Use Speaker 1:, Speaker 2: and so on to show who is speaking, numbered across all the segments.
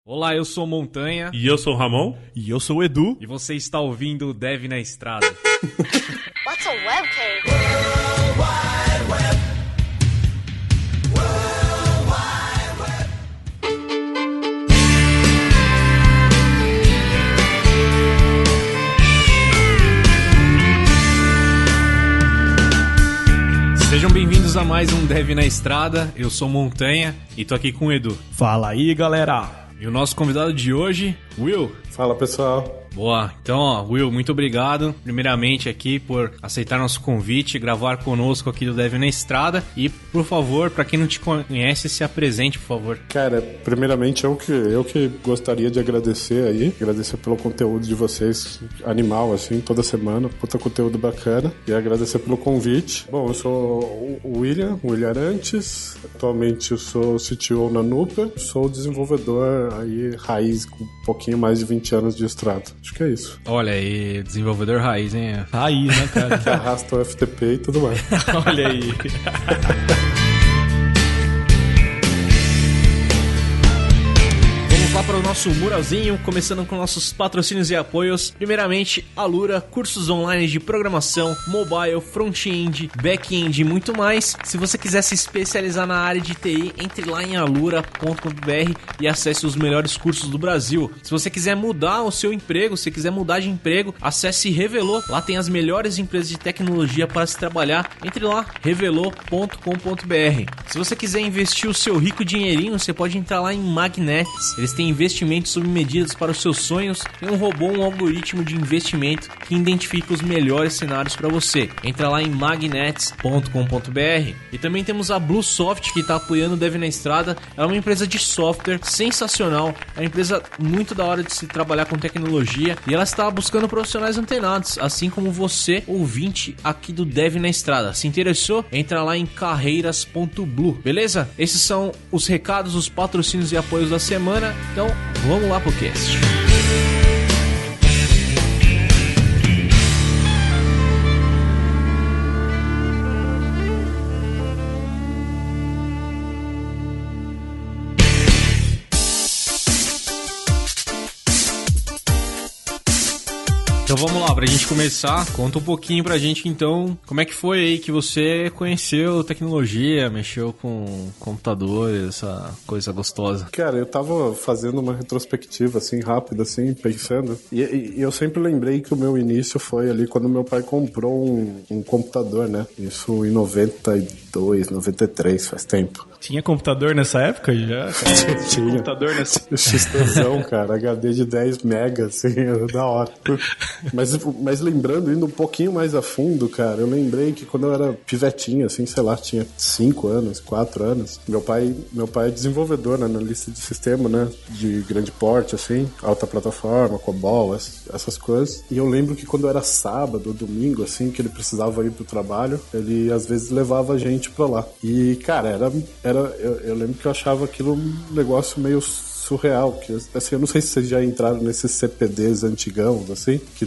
Speaker 1: Olá, eu sou Montanha.
Speaker 2: E eu sou o Ramon.
Speaker 3: E eu sou o Edu.
Speaker 1: E você está ouvindo o Dev na Estrada.
Speaker 4: What's a webcam?
Speaker 1: Sejam bem-vindos a mais um Dev na Estrada. Eu sou Montanha e tô aqui com o Edu.
Speaker 3: Fala aí, galera.
Speaker 1: E o nosso convidado de hoje, Will.
Speaker 5: Fala, pessoal.
Speaker 1: Boa, então, Will, muito obrigado, primeiramente aqui por aceitar nosso convite, gravar conosco aqui do Dev na Estrada e, por favor, para quem não te conhece, se apresente, por favor.
Speaker 5: Cara, primeiramente eu que gostaria de agradecer pelo conteúdo de vocês, animal, assim, toda semana, puta conteúdo bacana, e agradecer pelo convite. Bom, eu sou o William Arantes, atualmente eu sou CTO na Nuper, sou desenvolvedor aí, raiz, com um pouquinho mais de 20 anos de estrada. Acho que é isso.
Speaker 1: Olha aí, desenvolvedor raiz, hein?
Speaker 3: Raiz, né, cara?
Speaker 5: Que arrasta o FTP e tudo mais.
Speaker 1: Olha aí. Vamos lá para o nosso muralzinho, começando com nossos patrocínios e apoios. Primeiramente, Alura, cursos online de programação, mobile, front-end, back-end e muito mais. Se você quiser se especializar na área de TI, entre lá em alura.com.br e acesse os melhores cursos do Brasil. Se você quiser mudar o seu emprego, se quiser mudar de emprego, acesse Revelô. Lá tem as melhores empresas de tecnologia para se trabalhar. Entre lá, revelô.com.br. Se você quiser investir o seu rico dinheirinho, você pode entrar lá em Magnetics. Eles têm investimentos sob medidas para os seus sonhos. Tem um robô, um algoritmo de investimento que identifica os melhores cenários para você. Entra lá em magnets.com.br. E também temos a Bluesoft, que está apoiando o Dev na Estrada. Ela é uma empresa de software sensacional. É uma empresa muito da hora de se trabalhar com tecnologia. E ela está buscando profissionais antenados, assim como você, ouvinte aqui do Dev na Estrada. Se interessou? Entra lá em carreiras.blue. Beleza? Esses são os recados, os patrocínios e apoios da semana. Então, vamos lá pro cast. Então vamos lá, pra gente começar, conta um pouquinho pra gente então, como é que foi aí que você conheceu tecnologia, mexeu com computadores, essa coisa gostosa?
Speaker 5: Cara, eu tava fazendo uma retrospectiva, assim, rápida, assim, pensando, e eu sempre lembrei que o meu início foi ali quando meu pai comprou um computador, né? Isso em 92, 93, faz tempo.
Speaker 3: Tinha computador nessa época já?
Speaker 5: Tinha.
Speaker 3: Computador nessa...
Speaker 5: XTzão, cara, HD de 10 megas, assim, era da hora. Mas lembrando, indo um pouquinho mais a fundo, cara, eu lembrei que quando eu era pivetinho, assim, sei lá, tinha 5 anos, 4 anos, meu pai é desenvolvedor, né, analista de sistema, né, de grande porte, assim, alta plataforma, COBOL, essas coisas. E eu lembro que quando era sábado ou domingo, assim, que ele precisava ir pro trabalho, ele às vezes levava a gente pra lá. E, cara, eu lembro que eu achava aquilo um negócio meio surreal, que assim, eu não sei se vocês já entraram nesses CPDs antigãos, assim, que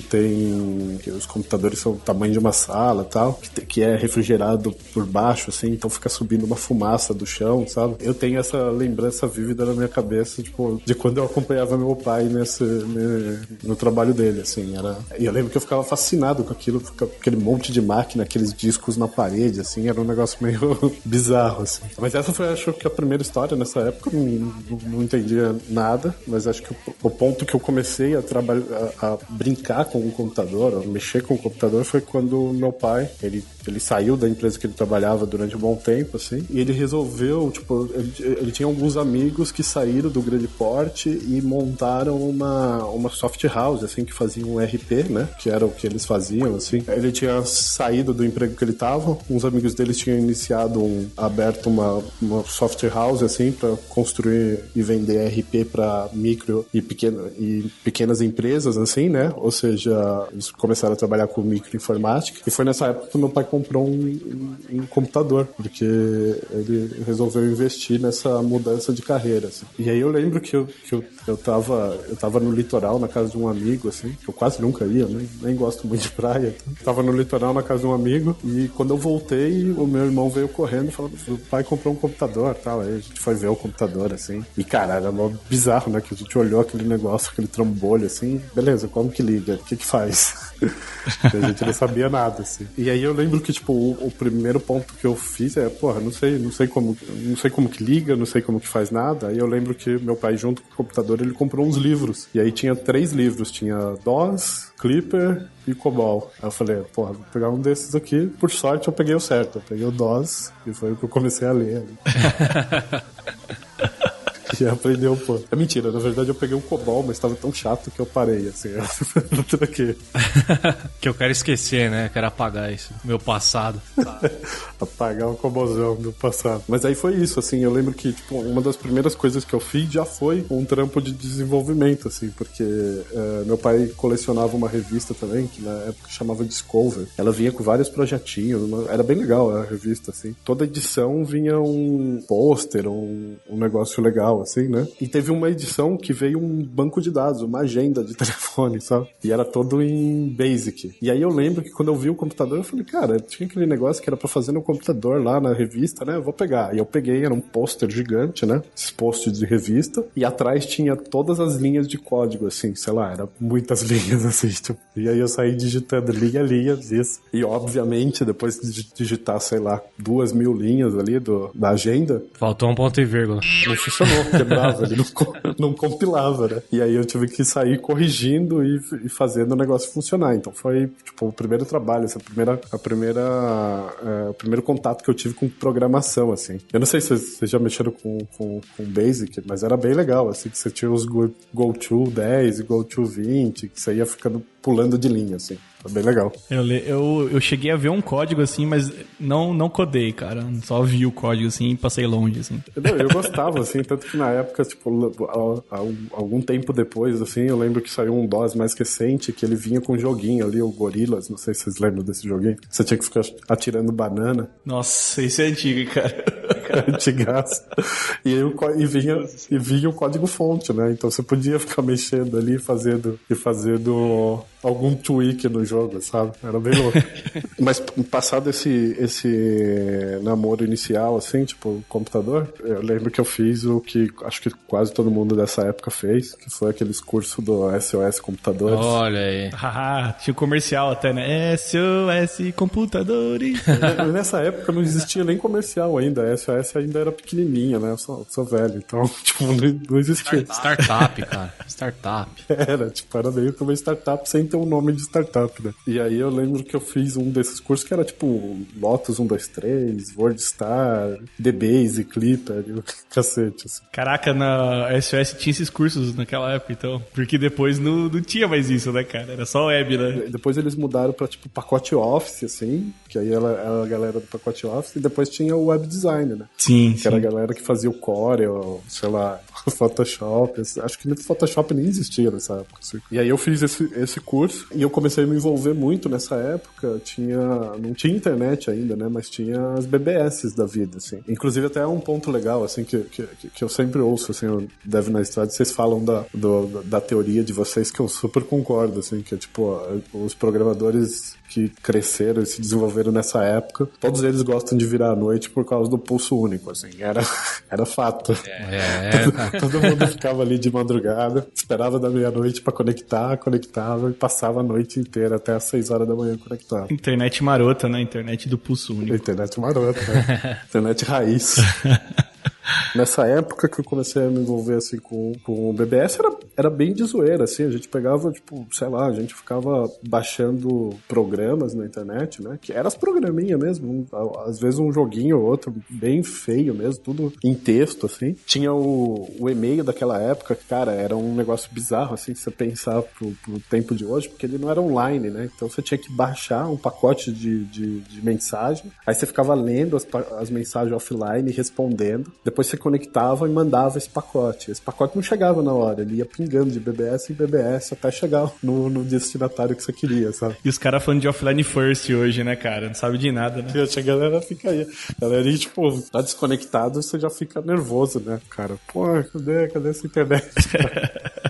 Speaker 5: os computadores são do tamanho de uma sala e tal, que é refrigerado por baixo, assim, então fica subindo uma fumaça do chão, sabe? Eu tenho essa lembrança vívida na minha cabeça, tipo, de quando eu acompanhava meu pai no trabalho dele, assim, e eu lembro que eu ficava fascinado com aquilo, aquele monte de máquina, aqueles discos na parede, assim, era um negócio meio bizarro, assim. Mas essa foi, acho que a primeira história nessa época, eu não entendia nada, mas acho que o ponto que eu comecei a brincar com o computador, a mexer com o computador, foi quando meu pai, ele saiu da empresa que ele trabalhava durante um bom tempo, assim, e ele resolveu, tipo, ele tinha alguns amigos que saíram do grande porte e montaram uma soft house, assim, que fazia um RP, né, que era o que eles faziam, assim. Ele tinha saído do emprego que ele tava, uns amigos deles tinham aberto uma soft house, assim, pra construir e vender RP para micro e pequenas empresas, assim, né? Ou seja, eles começaram a trabalhar com microinformática. E foi nessa época que meu pai comprou um computador, porque ele resolveu investir nessa mudança de carreira, assim. E aí eu lembro que eu tava no litoral, na casa de um amigo, assim, que eu quase nunca ia, né? Nem gosto muito de praia. Tava no litoral, na casa de um amigo, e quando eu voltei, o meu irmão veio correndo e falou: o pai comprou um computador, tal. Aí a gente foi ver o computador, assim. E, cara, era uma bizarro, né? Que a gente olhou aquele negócio, aquele trambolho, assim, beleza, como que liga? O que faz? A gente não sabia nada, assim. E aí eu lembro que, tipo, o primeiro ponto que eu fiz não sei como que liga, não sei como que faz nada. Aí eu lembro que meu pai, junto com o computador, ele comprou uns livros. E aí tinha 3 livros, tinha DOS, Clipper e COBOL. Aí eu falei, vou pegar um desses aqui. Por sorte, eu peguei o certo. Eu peguei o DOS e foi o que eu comecei a ler. E aprendeu, pô. É mentira, na verdade eu peguei um COBOL, mas tava tão chato que eu parei, assim. Tudo aqui.
Speaker 1: Que eu quero esquecer, né? Eu quero apagar isso. Meu passado.
Speaker 5: Apagar o COBOLzão do passado. Mas aí foi isso, assim. Eu lembro que, tipo, uma das primeiras coisas que eu fiz já foi um trampo de desenvolvimento, assim. Porque meu pai colecionava uma revista também, que na época chamava Discover. Ela vinha com vários projetinhos. Era bem legal a revista, assim. Toda edição vinha um pôster, um negócio legal, assim, né? E teve uma edição que veio um banco de dados, uma agenda de telefone, sabe? E era todo em Basic. E aí eu lembro que quando eu vi o computador, eu falei, cara, tinha aquele negócio que era pra fazer no computador lá na revista, né? Eu vou pegar. E eu peguei, era um pôster gigante, né? Esses pôsteres de revista. E atrás tinha todas as linhas de código, assim, sei lá, era muitas linhas, assim, tipo. E aí eu saí digitando linhas, isso. E obviamente, depois de digitar, sei lá, 2.000 linhas ali da agenda.
Speaker 1: Faltou um ponto e vírgula.
Speaker 5: Não funcionou, quebrava, ele não compilava, né? E aí eu tive que sair corrigindo e fazendo o negócio funcionar. Então foi, tipo, o primeiro trabalho, o primeiro contato que eu tive com programação, assim. Eu não sei se vocês já mexeram com Basic, mas era bem legal, assim, que você tinha os Go-To 10 e Go-To 20, que você ia ficando pulando de linha, assim. Foi bem legal.
Speaker 3: Eu cheguei a ver um código assim, mas não codei, cara. Só vi o código assim e passei longe, assim.
Speaker 5: Eu gostava, assim, tanto que na época, tipo, algum tempo depois, assim, eu lembro que saiu um DOS mais recente, que ele vinha com um joguinho ali, o Gorillaz, não sei se vocês lembram desse joguinho. Você tinha que ficar atirando banana.
Speaker 3: Nossa, isso é antigo, cara.
Speaker 5: Antigaço. E vinha o código fonte, né? Então você podia ficar mexendo ali e fazendo algum tweak no jogo, sabe? Era bem louco. Mas passado esse namoro inicial, assim, tipo, computador, eu lembro que eu fiz o que acho que quase todo mundo dessa época fez, que foi aqueles cursos do SOS Computadores.
Speaker 1: Olha aí.
Speaker 3: Tinha o comercial até, né? SOS Computadores.
Speaker 5: Nessa época não existia nem comercial ainda, a SOS ainda era pequenininha, né? Eu sou velho, então, tipo, não existia.
Speaker 1: Startup, cara. Startup.
Speaker 5: Era meio que uma startup sem ter um nome de startup, né? E aí eu lembro que eu fiz um desses cursos que era tipo Lotus 123, WordStar, DBase, Clipper e o cacete, assim.
Speaker 3: Caraca, na SOS tinha esses cursos naquela época, então. Porque depois não tinha mais isso, né, cara? Era só web, né?
Speaker 5: Depois eles mudaram pra, tipo, pacote Office, assim, que aí ela era a galera do pacote Office, e depois tinha o Web Design, né?
Speaker 3: Sim.
Speaker 5: Que era a galera que fazia o Corel, sei lá, Photoshop. Acho que no Photoshop nem existia nessa época, assim. E aí eu fiz esse curso e eu comecei a me envolver muito nessa época. Não tinha internet ainda, né? Mas tinha as BBS da vida, assim. Inclusive até um ponto legal, assim, que eu sempre ouço, assim, o Dev na Estrada, vocês falam da teoria de vocês que eu super concordo, assim, que é tipo, os programadores que cresceram e se desenvolveram nessa época, todos eles gostam de virar à noite por causa do pulso único, assim, era fato. Todo mundo ficava ali de madrugada, esperava da meia-noite pra conectar, conectava e passava a noite inteira até às 6 horas da manhã conectado.
Speaker 3: Internet marota, né? Internet do pulso único.
Speaker 5: Internet marota, né? Internet raiz. Nessa época que eu comecei a me envolver assim com o BBS, era bem de zoeira, assim, a gente pegava, tipo, sei lá, a gente ficava baixando programas na internet, né, que eram as programinhas mesmo, às vezes um joguinho ou outro, bem feio mesmo, tudo em texto, assim. Tinha o e-mail daquela época, que, cara, era um negócio bizarro, assim, se você pensar pro tempo de hoje, porque ele não era online, né, então você tinha que baixar um pacote de mensagem, aí você ficava lendo as mensagens offline e respondendo, depois você conectava e mandava esse pacote. Esse pacote não chegava na hora, ele ia pingando de BBS em BBS até chegar no destinatário que você queria, sabe?
Speaker 3: E os caras falando de offline first hoje, né, cara? Não sabe de nada, né?
Speaker 5: A galera fica aí. A galera, tipo, tá desconectado, você já fica nervoso, né, cara? Pô, cadê essa internet?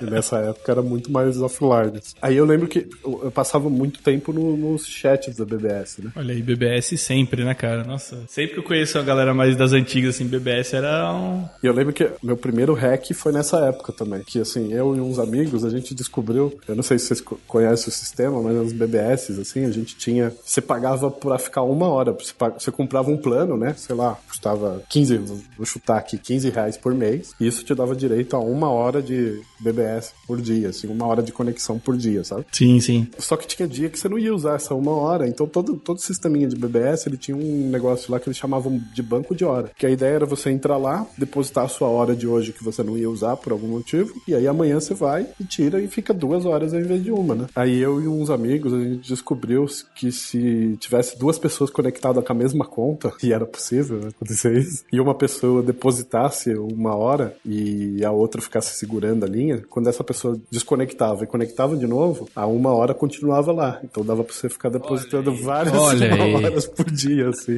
Speaker 5: E nessa época era muito mais offline. Aí eu lembro que eu passava muito tempo nos chats da BBS, né?
Speaker 3: Olha aí, BBS sempre, né, cara? Nossa, sempre que eu conheço a galera mais das antigas, assim, BBS era um...
Speaker 5: E eu lembro que meu primeiro hack foi nessa época também. Que assim, eu e uns amigos, a gente descobriu, eu não sei se vocês conhecem o sistema, mas nos BBS, assim, a gente tinha... Você pagava pra ficar 1 hora. Você comprava um plano, né? Sei lá, custava 15, vou chutar aqui, 15 reais por mês. E isso te dava direito a 1 hora de BBS por dia, assim, 1 hora de conexão por dia, sabe?
Speaker 3: Sim, sim.
Speaker 5: Só que tinha dia que você não ia usar essa 1 hora, então todo sisteminha de BBS, ele tinha um negócio lá que eles chamavam de banco de hora, que a ideia era você entrar lá, depositar a sua hora de hoje que você não ia usar por algum motivo, e aí amanhã você vai e tira e fica 2 horas ao invés de 1, né? Aí eu e uns amigos, a gente descobriu que se tivesse 2 pessoas conectadas com a mesma conta, e era possível acontecer isso, e uma pessoa depositasse 1 hora e a outra ficasse segurando a linha, quando essa pessoa desconectava e conectava de novo, a 1 hora continuava lá. Então dava pra você ficar depositando várias horas por dia, assim.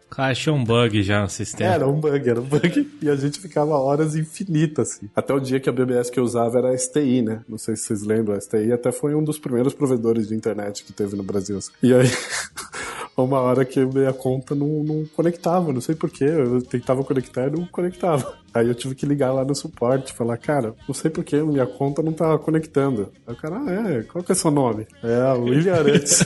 Speaker 1: Cara, achou um bug já no sistema.
Speaker 5: Era um bug. E a gente ficava horas infinitas, assim. Até o dia que a BBS que eu usava era a STI, né? Não sei se vocês lembram, a STI até foi um dos primeiros provedores de internet que teve no Brasil. Assim. E aí... Uma hora que minha conta não conectava, não sei porquê, eu tentava conectar e não conectava. Aí eu tive que ligar lá no suporte e falar, cara, não sei porquê, minha conta não tá conectando. Aí o cara, qual que é seu nome? É, William Arantes.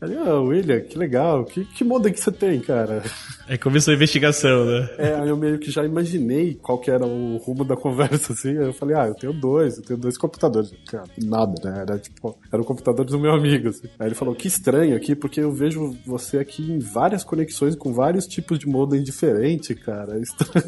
Speaker 5: Aí, William, que legal, que modem que você tem, cara?
Speaker 3: Aí começou a investigação, né?
Speaker 5: Aí eu meio que já imaginei qual que era o rumo da conversa, assim. Aí eu falei, eu tenho 2 computadores. Cara, nada, né? Era o computador do meu amigo, assim. Aí ele falou, que estranho aqui, porque eu vejo você aqui em várias conexões com vários tipos de modem diferentes, cara. É estranho.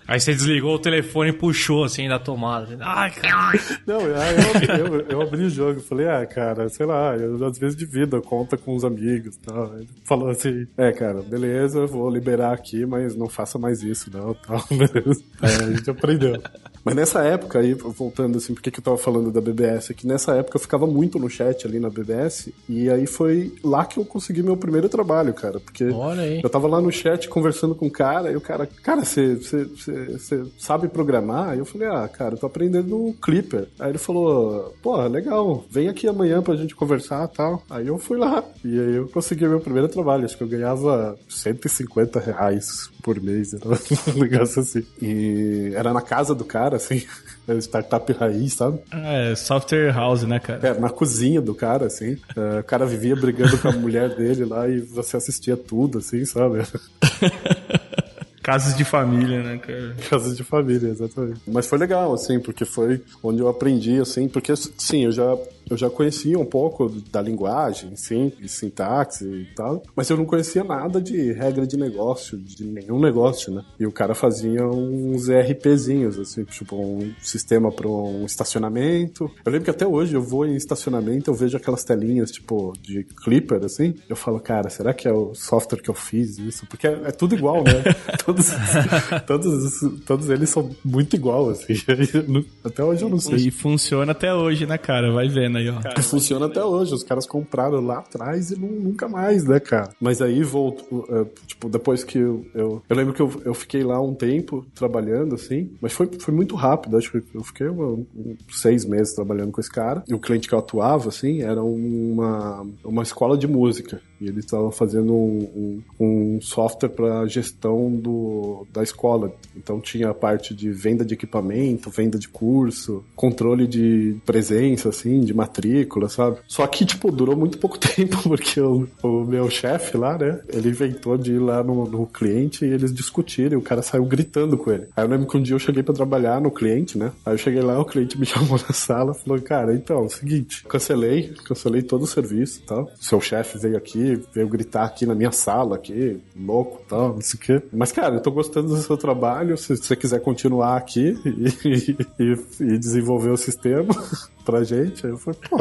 Speaker 1: Aí você desligou o telefone e puxou assim da tomada. Ai, cara.
Speaker 5: Não, eu abri o jogo. Falei, cara, sei lá, eu às vezes divido a conta com os amigos e tal. Ele falou assim, cara, beleza, vou liberar aqui, mas não faça mais isso, não, tal, beleza. Aí a gente aprendeu. Mas nessa época, aí, voltando assim, por que eu tava falando da BBS? É que nessa época eu ficava muito no chat ali na BBS, e aí foi lá que eu consegui meu primeiro trabalho, cara, porque eu tava lá no chat conversando com o cara, e o cara, você sabe programar? Aí eu falei, cara, eu tô aprendendo no Clipper. Aí ele falou, legal, vem aqui amanhã pra gente conversar e tal. Aí eu fui lá, e aí eu consegui meu primeiro trabalho, acho que eu ganhava R$150 por mês, era um negócio assim. E era na casa do cara, assim, startup raiz, sabe?
Speaker 3: Software house, né, cara?
Speaker 5: Na cozinha do cara, assim. O cara vivia brigando com a mulher dele lá e você assistia tudo, assim, sabe?
Speaker 3: Casas de família, né, cara?
Speaker 5: Casas de família, exatamente. Mas foi legal, assim, porque foi onde eu aprendi, assim, porque, sim, eu já conhecia um pouco da linguagem, sim, de sintaxe e tal, mas eu não conhecia nada de regra de negócio, de nenhum negócio, né? E o cara fazia uns ERPzinhos, assim, tipo um sistema para um estacionamento. Eu lembro que até hoje eu vou em estacionamento, eu vejo aquelas telinhas, tipo, de Clipper, assim, eu falo, cara, será que é o software que eu fiz isso? Porque é tudo igual, né? Todos eles são muito igual, assim. Até hoje eu não sei.
Speaker 3: E funciona até hoje, né, cara? Vai vendo aí, ó.
Speaker 5: Cara, funciona até hoje. Os caras compraram lá atrás e nunca mais, né, cara? Mas aí tipo, depois que eu lembro que eu fiquei lá um tempo trabalhando, assim, mas foi muito rápido. Acho que eu fiquei 6 meses trabalhando com esse cara. E o cliente que eu atuava, assim, era uma escola de música. E eles estavam fazendo um software para gestão da escola. Então tinha a parte de venda de equipamento, venda de curso, controle de presença, assim, de matrícula, sabe? Só que, tipo, durou muito pouco tempo, porque o meu chefe lá, né, ele inventou de ir lá no cliente e eles discutirem, e o cara saiu gritando com ele. Aí eu lembro que um dia eu cheguei pra trabalhar no cliente, né? Aí eu cheguei lá, o cliente me chamou na sala, falou, cara, então, é o seguinte, cancelei todo o serviço e tal. Seu chefe veio gritar aqui na minha sala, aqui, louco e tal, não sei o quê. Mas, cara, eu tô gostando do seu trabalho, se você quiser continuar aqui e desenvolver o sistema, pra gente. Aí eu falei, pô,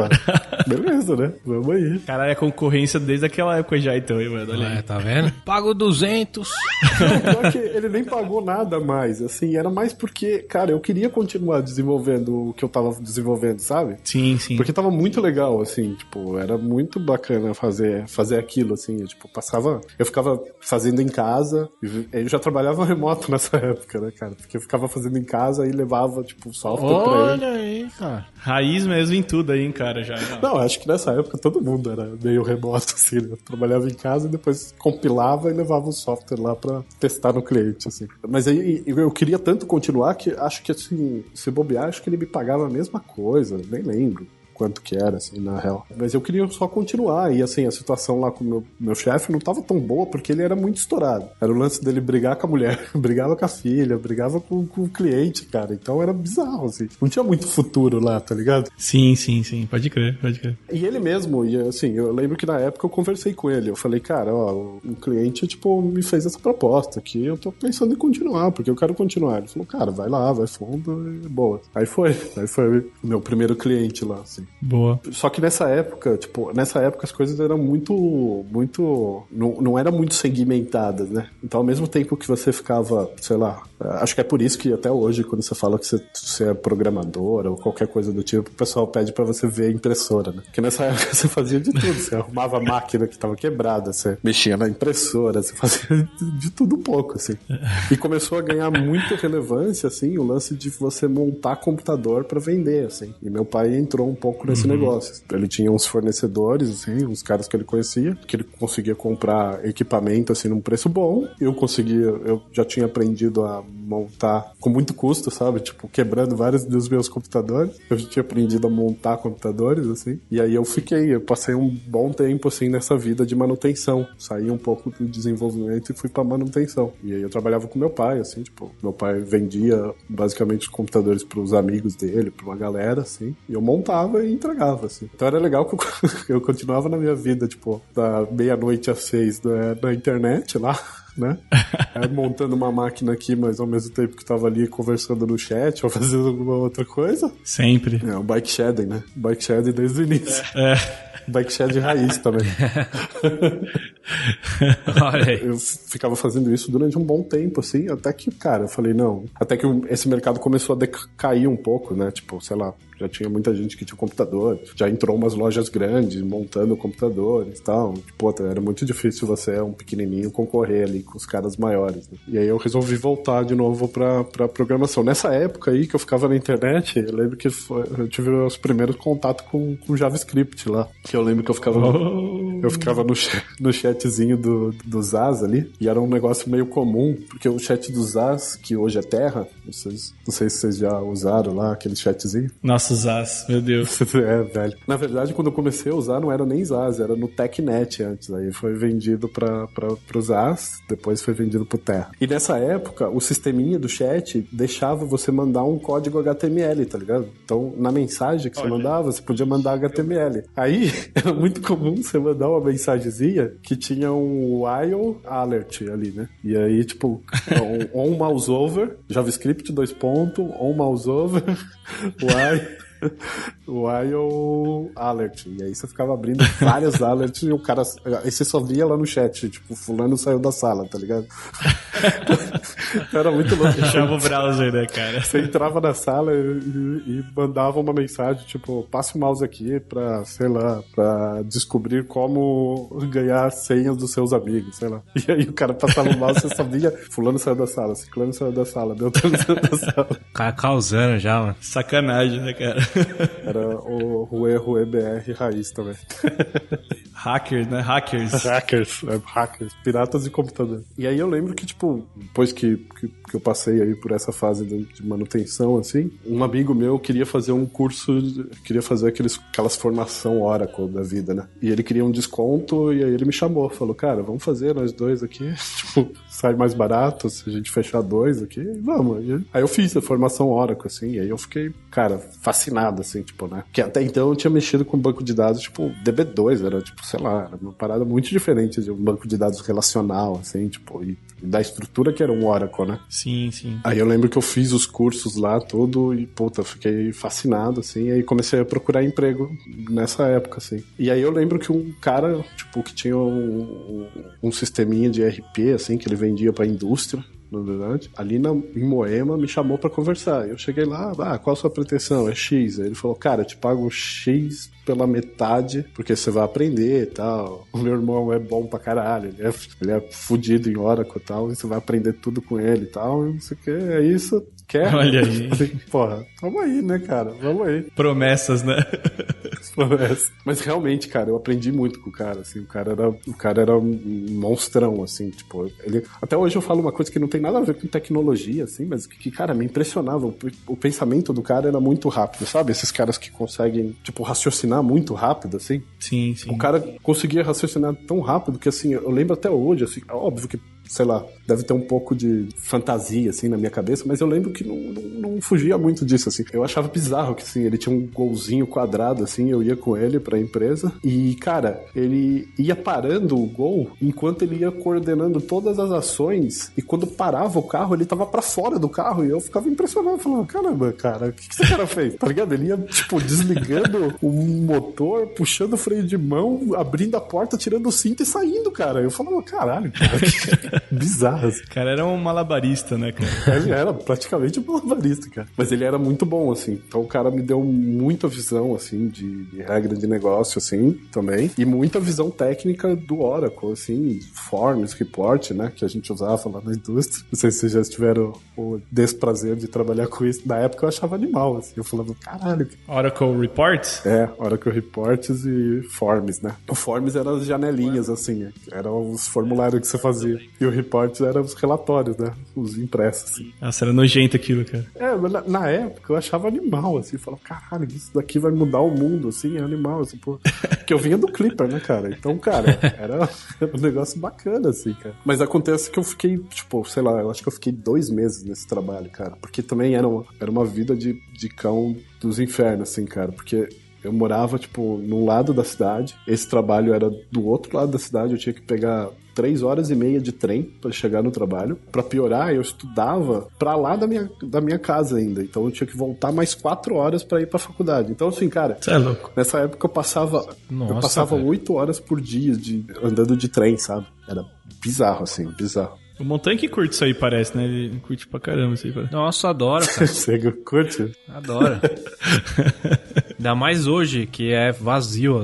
Speaker 5: beleza, né? Vamos aí.
Speaker 3: Caralho, é concorrência desde aquela época já, então, hein, mano? Olha aí.
Speaker 2: Tá vendo? Pago 200.
Speaker 5: Pior que ele nem pagou nada mais, assim, era mais porque, cara, eu queria continuar desenvolvendo o que eu tava desenvolvendo, sabe?
Speaker 3: Sim, sim.
Speaker 5: Porque tava muito legal, assim, tipo, era muito bacana fazer aquilo, assim, eu ficava fazendo em casa, eu já trabalhava remoto nessa época, né, cara? Porque eu ficava fazendo em casa e levava, tipo, software pra ele.
Speaker 2: Olha aí, cara.
Speaker 3: Raiz mesmo em tudo aí, hein, cara, já.
Speaker 5: Não, acho que nessa época todo mundo era meio remoto, assim, né? Eu trabalhava em casa e depois compilava e levava o software lá pra testar no cliente, assim. Mas aí eu queria tanto continuar que acho que, assim, se bobear, acho que ele me pagava a mesma coisa, nem lembro quanto que era, assim, na real. Mas eu queria só continuar, e assim, a situação lá com o meu chefe não tava tão boa, porque ele era muito estourado. Era o lance dele brigar com a mulher, brigava com a filha, brigava com o cliente, cara. Então era bizarro, assim. Não tinha muito futuro lá, tá ligado?
Speaker 3: Sim, pode crer.
Speaker 5: E ele mesmo, e assim, eu lembro que na época eu conversei com ele, eu falei, cara, ó, o cliente, tipo, me fez essa proposta aqui, eu tô pensando em continuar, porque eu quero continuar. Ele falou, cara, vai lá, vai fundo, e boa. Aí foi o meu primeiro cliente lá, assim.
Speaker 3: Boa.
Speaker 5: Só que nessa época as coisas eram muito, não eram muito segmentadas, né? Então, ao mesmo tempo que você ficava, sei lá, acho que é por isso que até hoje, quando você fala que você é programador ou qualquer coisa do tipo, o pessoal pede pra você ver a impressora, né? Porque nessa época você fazia de tudo, você arrumava a máquina que tava quebrada, você mexia na impressora, você fazia de tudo um pouco, assim. E começou a ganhar muita relevância, assim, o lance de você montar computador pra vender, assim. E meu pai entrou um pouco nesse negócio. Ele tinha uns fornecedores, assim, uns caras que ele conhecia, que ele conseguia comprar equipamento, assim, num preço bom. Eu já tinha aprendido a montar com muito custo, sabe? Tipo, quebrando vários dos meus computadores. Eu já tinha aprendido a montar computadores, assim. E aí eu passei um bom tempo, assim, nessa vida de manutenção. Saí um pouco do desenvolvimento e fui pra manutenção. E aí eu trabalhava com meu pai, assim, tipo, meu pai vendia basicamente os computadores pros amigos dele, pra uma galera, assim. E eu montava e entregava, assim. Então era legal que eu continuava na minha vida, tipo, da meia-noite às 6 na internet lá, né? Montando uma máquina aqui, mas ao mesmo tempo que tava ali conversando no chat ou fazendo alguma outra coisa.
Speaker 3: Sempre.
Speaker 5: O bike shedding, né? Bike shedding desde o início. Bike shed raiz também.
Speaker 2: Olha aí.
Speaker 5: Eu ficava fazendo isso durante um bom tempo, assim, até que, cara, eu falei, não. Até que esse mercado começou a decair um pouco, né? Tipo, sei lá, já tinha muita gente que tinha computador, já entrou umas lojas grandes montando computadores e tal. Tipo, era muito difícil você, um pequenininho, concorrer ali com os caras maiores, né? E aí eu resolvi voltar de novo pra programação. Nessa época aí que eu ficava na internet, eu lembro que eu tive os primeiros contatos com JavaScript lá. Que eu lembro que eu ficava no chatzinho do Zaz ali, e era um negócio meio comum, porque o chat do Zaz, que hoje é Terra, não sei se vocês já usaram lá aquele chatzinho.
Speaker 3: Nossa, Zaz, meu Deus.
Speaker 5: É, velho. Na verdade, quando eu comecei a usar, não era nem Zaz, era no TechNet antes. Aí foi vendido pro Zaz, depois foi vendido pro Terra. E nessa época, o sisteminha do chat deixava você mandar um código HTML, tá ligado? Então, na mensagem que você mandava, você podia mandar HTML. Aí, era muito comum você mandar uma mensagenzinha que tinha um while alert ali, né? E aí, tipo, on mouse over, JavaScript, on mouse over, while alert. E aí você ficava abrindo vários alerts e o cara. Aí você só via lá no chat, tipo, fulano saiu da sala, tá ligado? Era muito louco.
Speaker 3: Fechava o browser, né, cara?
Speaker 5: Você entrava na sala e mandava uma mensagem, tipo, passe o mouse aqui pra, sei lá, pra descobrir como ganhar senhas dos seus amigos, sei lá. E aí o cara passava o mouse e você sabia, fulano saiu da sala, ciclano saiu da sala, Beltrano saiu da sala.
Speaker 2: O cara causando já, mano.
Speaker 3: Sacanagem, né, cara?
Speaker 5: Era o Rue BR raiz também.
Speaker 3: Hackers, né?
Speaker 5: Hackers. Piratas de computador. E aí eu lembro que, tipo, depois que eu passei aí por essa fase de manutenção, assim, um amigo meu queria fazer um curso, queria fazer aquelas formação Oracle da vida, né? E ele queria um desconto e aí ele me chamou, falou, cara, vamos fazer nós dois aqui, tipo, sai mais barato se a gente fechar dois aqui, vamos. Aí eu fiz a formação Oracle, assim, e aí eu fiquei, cara, fascinado, assim, tipo, né? Porque até então eu tinha mexido com banco de dados, tipo, DB2, era, tipo, sei lá, era uma parada muito diferente de um banco de dados relacional, assim, tipo, e da estrutura que era um Oracle, né?
Speaker 3: Sim, sim.
Speaker 5: Aí eu lembro que eu fiz os cursos lá tudo e, puta, fiquei fascinado, assim, e aí comecei a procurar emprego nessa época, assim. E aí eu lembro que um cara, tipo, que tinha um sisteminha de ERP, assim, que ele vendia pra indústria, na verdade, ali em Moema, me chamou pra conversar. Eu cheguei lá, qual a sua pretensão? É X. Aí ele falou, cara, eu te pago X pela metade, porque você vai aprender e tal. O meu irmão é bom pra caralho, ele é fudido em Oracle e tal, e você vai aprender tudo com ele e tal, não sei o que, é isso. Quer?
Speaker 3: Olha aí.
Speaker 5: Falei, porra, vamos aí, né, cara? Vamos aí.
Speaker 3: Promessas, né?
Speaker 5: Promessas. Mas realmente, cara, eu aprendi muito com o cara, assim, o cara era um monstrão, assim, tipo, ele... Até hoje eu falo uma coisa que não tem nada a ver com tecnologia, assim, mas que cara, me impressionava. O pensamento do cara era muito rápido, sabe? Esses caras que conseguem, tipo, raciocinar muito rápido, assim.
Speaker 3: Sim, sim.
Speaker 5: O cara conseguia raciocinar tão rápido que, assim, eu lembro até hoje, assim, óbvio que, sei lá, deve ter um pouco de fantasia, assim, na minha cabeça, mas eu lembro que não fugia muito disso, assim. Eu achava bizarro que, assim, ele tinha um golzinho quadrado, assim, eu ia com ele pra empresa e, cara, ele ia parando o gol enquanto ele ia coordenando todas as ações e quando parava o carro, ele tava pra fora do carro e eu ficava impressionado, falando, caramba, cara, o que esse cara fez? Tá ligado? Ele ia, tipo, desligando o motor, puxando o freio de mão, abrindo a porta, tirando o cinto e saindo, cara. Eu falava, caralho, cara, bizarro.
Speaker 3: O cara era um malabarista, né, cara?
Speaker 5: Ele era praticamente um malabarista, cara. Mas ele era muito bom, assim. Então o cara me deu muita visão, assim, de regra de negócio, assim, também. E muita visão técnica do Oracle, assim, Forms, Report, né, que a gente usava lá na indústria. Não sei se vocês já tiveram o desprazer de trabalhar com isso. Na época eu achava animal, assim. Eu falava, caralho.
Speaker 3: Oracle Reports?
Speaker 5: É, Oracle Reports e Forms, né? O Forms eram as janelinhas, assim. Eram os formulários que você fazia. E o Reports eram os relatórios, né? Os impressos, assim.
Speaker 3: Nossa, era nojento aquilo, cara.
Speaker 5: É, mas na época eu achava animal, assim. Eu falava, caralho, isso daqui vai mudar o mundo, assim. É animal, assim, pô. Porque eu vinha do Clipper, né, cara? Então, cara, era um negócio bacana, assim, cara. Mas acontece que eu fiquei, tipo, sei lá, eu acho que eu fiquei 2 meses nesse trabalho, cara. Porque também era uma vida de cão dos infernos, assim, cara. Porque eu morava, tipo, num lado da cidade. Esse trabalho era do outro lado da cidade. Eu tinha que pegar 3 horas e meia de trem pra chegar no trabalho. Pra piorar, eu estudava pra lá da minha casa ainda. Então eu tinha que voltar mais 4 horas pra ir pra faculdade. Então, assim, cara...
Speaker 3: Você é louco.
Speaker 5: Nessa época eu passava 8 horas por dia andando de trem, sabe? Era bizarro, assim, bizarro.
Speaker 3: O Montanha que curte isso aí, parece, né? Ele curte pra caramba isso aí, parece.
Speaker 2: Nossa, adoro, cara.
Speaker 5: Você curte?
Speaker 2: Adoro. Ainda mais hoje, que é vazio,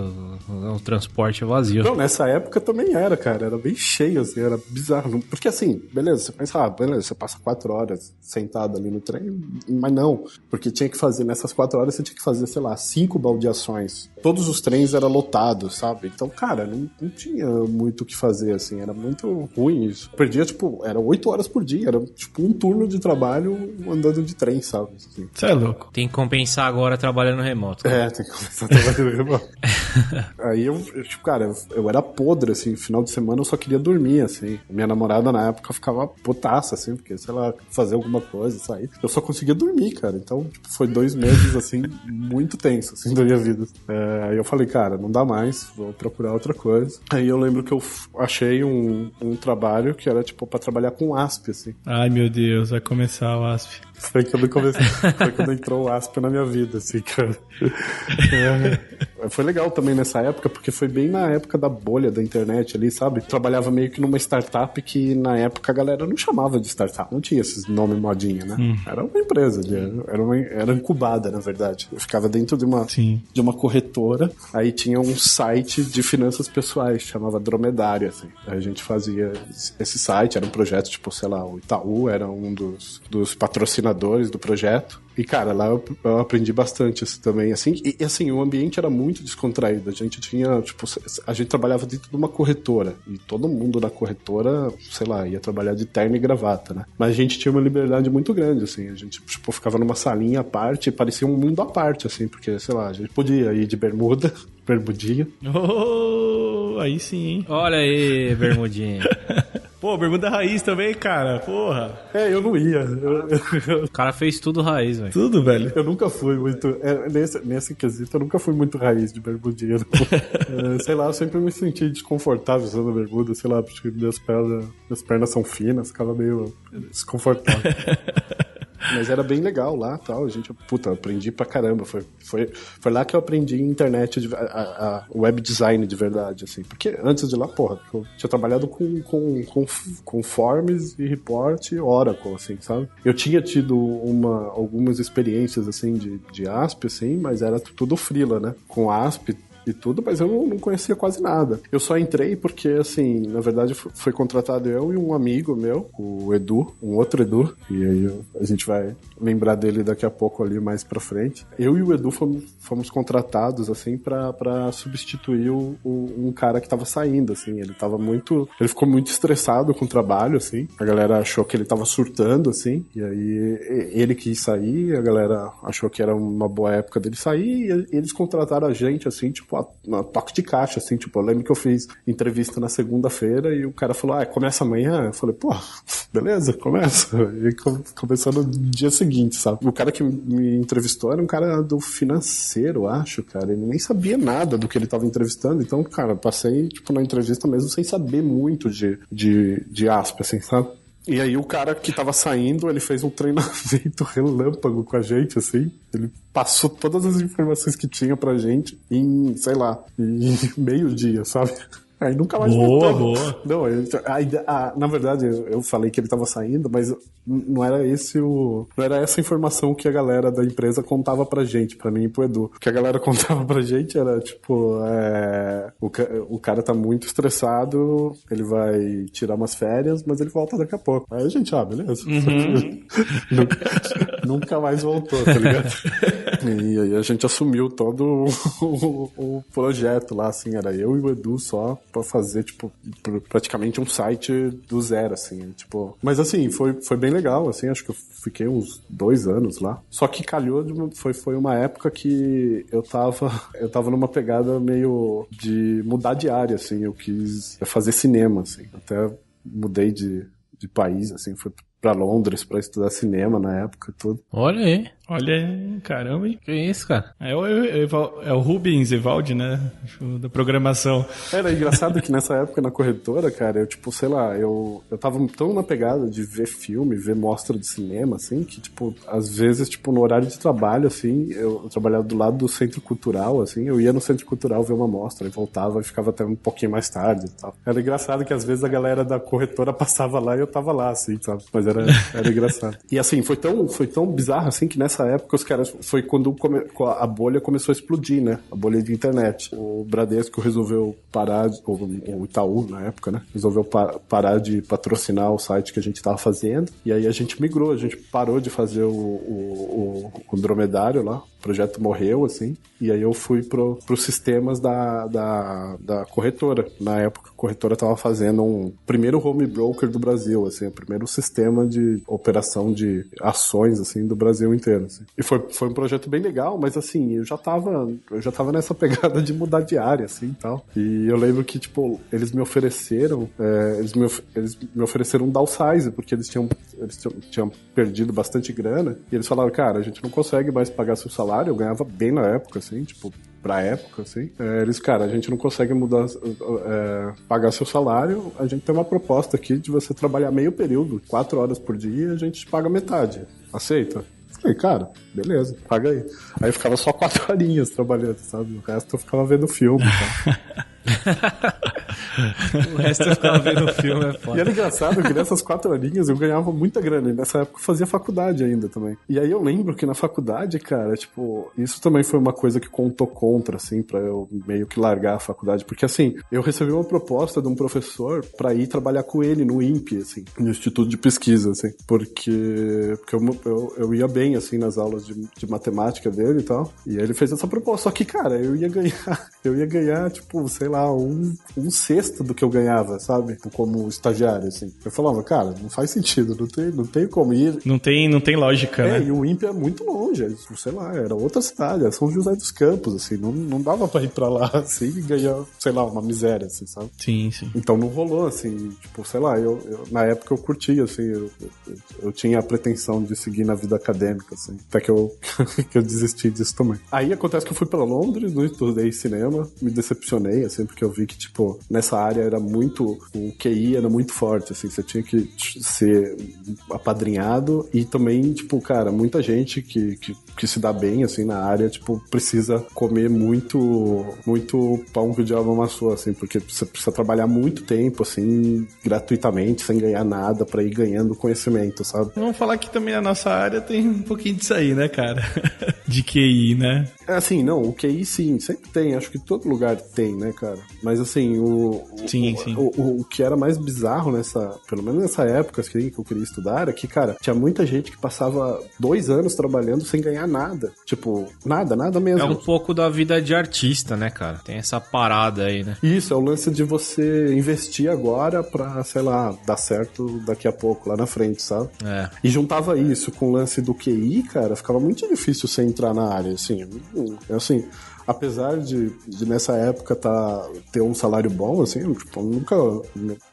Speaker 2: o transporte é vazio.
Speaker 5: Não, nessa época também era, cara. Era bem cheio, assim, era bizarro. Porque assim, beleza, você pensa, beleza, você passa 4 horas sentado ali no trem, mas não. Porque tinha que fazer, nessas 4 horas você tinha que fazer, sei lá, 5 baldeações. Todos os trens eram lotados, sabe? Então, cara, não tinha muito o que fazer, assim, era muito ruim isso. Perdia, tipo, era 8 horas por dia, era tipo um turno de trabalho andando de trem, sabe? Assim.
Speaker 3: Você é louco.
Speaker 2: Tem que compensar agora trabalhando remoto.
Speaker 5: É, tem que começar a trabalhar remoto. Aí eu, tipo, cara, eu era podre, assim, final de semana eu só queria dormir, assim. Minha namorada na época ficava putaça, assim, porque, sei lá, fazer alguma coisa, sair. Eu só conseguia dormir, cara. Então, tipo, foi 2 meses, assim, muito tenso, assim, da minha vida. Aí eu falei, cara, não dá mais, vou procurar outra coisa. Aí eu lembro que eu achei um trabalho que era, tipo, pra trabalhar com ASP, assim.
Speaker 3: Ai, meu Deus, vai começar o ASP.
Speaker 5: Foi quando entrou o ASP na minha vida, assim, cara. Foi legal também nessa época, porque foi bem na época da bolha da internet ali, sabe? Trabalhava meio que numa startup que na época a galera não chamava de startup, não tinha esses nome modinha, né? Era uma empresa, era incubada, na verdade. Eu ficava dentro de uma corretora, aí tinha um site de finanças pessoais, chamava Dromedário, assim. Aí a gente fazia esse site, era um projeto, tipo, sei lá, o Itaú era um dos patrocinadores do projeto. E, cara, lá eu aprendi bastante isso também, assim. E, assim, o ambiente era muito descontraído. A gente tinha, tipo, a gente trabalhava dentro de uma corretora. E todo mundo da corretora, sei lá, ia trabalhar de terno e gravata, né? Mas a gente tinha uma liberdade muito grande, assim. A gente, tipo, ficava numa salinha à parte, parecia um mundo à parte, assim. Porque, sei lá, a gente podia ir de bermudinha.
Speaker 3: Oh, aí sim, hein?
Speaker 2: Olha aí, bermudinha.
Speaker 3: Pô, bermuda raiz também, cara. Porra.
Speaker 5: É, eu não ia.
Speaker 2: O cara fez tudo raiz, velho.
Speaker 3: Tudo, velho.
Speaker 5: Eu nunca fui muito. Nesse quesito, eu nunca fui muito raiz de bermudinha. Sei lá, eu sempre me senti desconfortável usando bermuda, sei lá, porque minhas pernas são finas, ficava meio desconfortável. Mas era bem legal lá, tal. A gente, aprendi pra caramba. Foi lá que eu aprendi internet, a web design de verdade, assim. Porque antes de lá, eu tinha trabalhado com Forms e Report e Oracle, assim, sabe? Eu tinha tido algumas experiências, assim, de ASP, assim, mas era tudo freela, né? Com ASP e tudo, mas eu não conhecia quase nada. Eu só entrei porque, assim, na verdade foi contratado eu e um amigo meu, o Edu, um outro Edu, e aí a gente vai lembrar dele daqui a pouco ali mais pra frente. Eu e o Edu fomos contratados, assim, pra substituir um cara que tava saindo, assim, ele ficou muito estressado com o trabalho, assim, a galera achou que ele tava surtando, assim, e aí ele quis sair, a galera achou que era uma boa época dele sair, e eles contrataram a gente, assim, tipo, a toque de caixa, assim, tipo, eu lembro que eu fiz entrevista na segunda-feira e o cara falou, começa amanhã? Eu falei, beleza, começa. E começou no dia seguinte, sabe? O cara que me entrevistou era um cara do financeiro, acho, cara, ele nem sabia nada do que ele tava entrevistando, então, cara, passei, tipo, na entrevista mesmo sem saber muito de ASP, assim, sabe? E aí o cara que tava saindo, ele fez um treinamento relâmpago com a gente, assim. Ele passou todas as informações que tinha pra gente em, sei lá, em meio-dia, sabe? Aí nunca mais voltou.
Speaker 3: Boa.
Speaker 5: Não, na verdade, eu falei que ele tava saindo, mas não era essa informação que a galera da empresa contava pra gente, pra mim e pro Edu. O que a galera contava pra gente era, tipo, o cara tá muito estressado, ele vai tirar umas férias, mas ele volta daqui a pouco. Aí a gente, beleza. Nunca mais voltou, tá ligado? E aí a gente assumiu todo o projeto lá, assim, era eu e o Edu só pra fazer, tipo, praticamente um site do zero, assim, tipo... Mas, assim, foi bem legal, assim, acho que eu fiquei uns 2 anos lá. Só que calhou, foi uma época que eu tava numa pegada meio de mudar de área, assim, eu quis fazer cinema, assim, até mudei de país, assim, fui pra Londres pra estudar cinema na época e tudo.
Speaker 2: Olha aí.
Speaker 3: Olha aí, caramba, hein?
Speaker 2: Que isso, cara?
Speaker 3: É o Rubens Evaldi, né? Da programação.
Speaker 5: Era engraçado que nessa época na corretora, cara, eu, tipo, sei lá, eu tava tão na pegada de ver filme, ver mostra de cinema, assim, que, tipo, às vezes, tipo, no horário de trabalho, assim, eu trabalhava do lado do Centro Cultural, assim, eu ia no Centro Cultural ver uma mostra e voltava e ficava até um pouquinho mais tarde e tal. Era engraçado que às vezes a galera da corretora passava lá e eu tava lá, assim, sabe? Mas era engraçado. E, assim, foi tão bizarro, assim, que nessa época os caras... Foi quando a bolha começou a explodir, né? A bolha de internet. O Bradesco resolveu parar... O Itaú, na época, né? Resolveu parar de patrocinar o site que a gente tava fazendo. E aí a gente migrou. A gente parou de fazer o dromedário lá. O projeto morreu, assim. E aí eu fui pros sistemas da corretora. Na época, a corretora tava fazendo um primeiro home broker do Brasil, assim. O primeiro sistema de operação de ações, assim, do Brasil inteiro. Assim. E foi um projeto bem legal, mas assim, eu já tava nessa pegada de mudar de área, assim, e tal. E eu lembro que, tipo, eles me ofereceram um downsize, porque eles tinham perdido bastante grana, e eles falaram, cara, a gente não consegue mais pagar seu salário, eu ganhava bem na época, assim, tipo, pra época, assim. Eles, cara, a gente não consegue pagar seu salário, a gente tem uma proposta aqui de você trabalhar meio período, 4 horas por dia, e a gente te paga metade. Aceita? Falei, cara, beleza, paga aí. Aí eu ficava só 4 horinhas trabalhando, sabe? O resto eu ficava vendo filme, tá?
Speaker 2: O resto eu ficava vendo o filme, é foda.
Speaker 5: E era engraçado que nessas 4 horinhas eu ganhava muita grana. E nessa época eu fazia faculdade ainda também. E aí eu lembro que na faculdade, cara, tipo, isso também foi uma coisa que contou contra, assim, pra eu meio que largar a faculdade. Porque, assim, eu recebi uma proposta de um professor pra ir trabalhar com ele no INPE, assim, no Instituto de Pesquisa, assim. Porque eu ia bem, assim, nas aulas de matemática dele e tal. E aí ele fez essa proposta. Só que, cara, eu ia ganhar, tipo, sei lá, um sexto do que eu ganhava, sabe? Como estagiário, assim. Eu falava, cara, não faz sentido, não tem como ir.
Speaker 3: Não tem lógica, né?
Speaker 5: E o INPE é muito longe, sei lá, era outra cidade, era São José dos Campos, assim, não dava pra ir pra lá, assim, e ganhar, sei lá, uma miséria, assim, sabe?
Speaker 3: Sim.
Speaker 5: Então não rolou, assim, tipo, sei lá, na época eu curtia, assim, eu tinha a pretensão de seguir na vida acadêmica, assim, até que eu desisti disso também. Aí acontece que eu fui pra Londres, não estudei cinema, me decepcionei, assim, porque eu vi que, tipo, nessa área era muito, o QI era muito forte, assim, você tinha que ser apadrinhado e também, tipo, cara, muita gente que se dá bem, assim, na área, tipo, precisa comer muito pão que o diabo amassou, assim, porque você precisa trabalhar muito tempo, assim, gratuitamente, sem ganhar nada, pra ir ganhando conhecimento, sabe?
Speaker 3: Vamos falar que também na nossa área tem um pouquinho disso aí, né, cara? De QI, né?
Speaker 5: Assim, não, o QI sim, sempre tem, acho que todo lugar tem, né, cara? Mas assim,
Speaker 3: Sim.
Speaker 5: O que era mais bizarro pelo menos nessa época assim, que eu queria estudar, era que, cara, tinha muita gente que passava 2 anos trabalhando sem ganhar nada. Tipo, nada mesmo.
Speaker 2: É um pouco da vida de artista, né, cara? Tem essa parada aí, né?
Speaker 5: Isso, é o lance de você investir agora pra, sei lá, dar certo daqui a pouco, lá na frente, sabe?
Speaker 2: É.
Speaker 5: E juntava isso com o lance do QI, cara, ficava muito difícil você entrar na área, assim. Apesar de nessa época ter um salário bom, assim, tipo,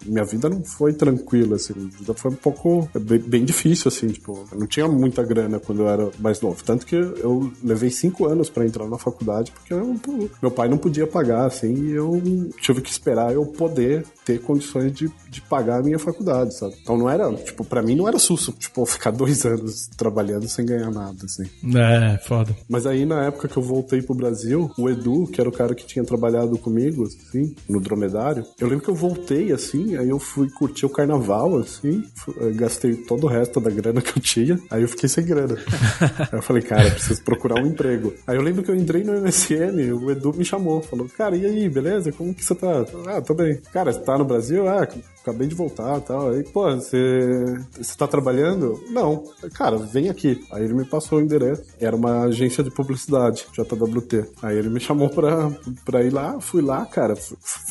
Speaker 5: minha vida não foi tranquila, assim, minha vida foi um pouco, bem difícil, assim, tipo, eu não tinha muita grana quando eu era mais novo, tanto que eu levei 5 anos pra entrar na faculdade, porque meu pai não podia pagar, assim, e eu tive que esperar eu poder ter condições de pagar a minha faculdade, sabe? Então não era, tipo, pra mim não era susto, tipo, ficar 2 anos trabalhando sem ganhar nada, assim.
Speaker 3: É, foda.
Speaker 5: Mas aí, na época que eu voltei pro Brasil, o Edu, que era o cara que tinha trabalhado comigo, assim, no Dromedário, eu lembro que eu voltei, assim, aí eu fui curtir o carnaval, assim, gastei todo o resto da grana que eu tinha, aí eu fiquei sem grana. Aí eu falei, cara, preciso procurar um emprego. Aí eu lembro que eu entrei no MSN, o Edu me chamou, falou, cara, e aí, beleza? Como que você tá? Ah, tô bem. Cara, você tá no Brasil? Ah, acabei de voltar e tal. Aí, pô, você tá trabalhando? Não. Cara, vem aqui. Aí ele me passou o endereço. Era uma agência de publicidade, JWT. Aí ele me chamou pra ir lá, fui lá, cara.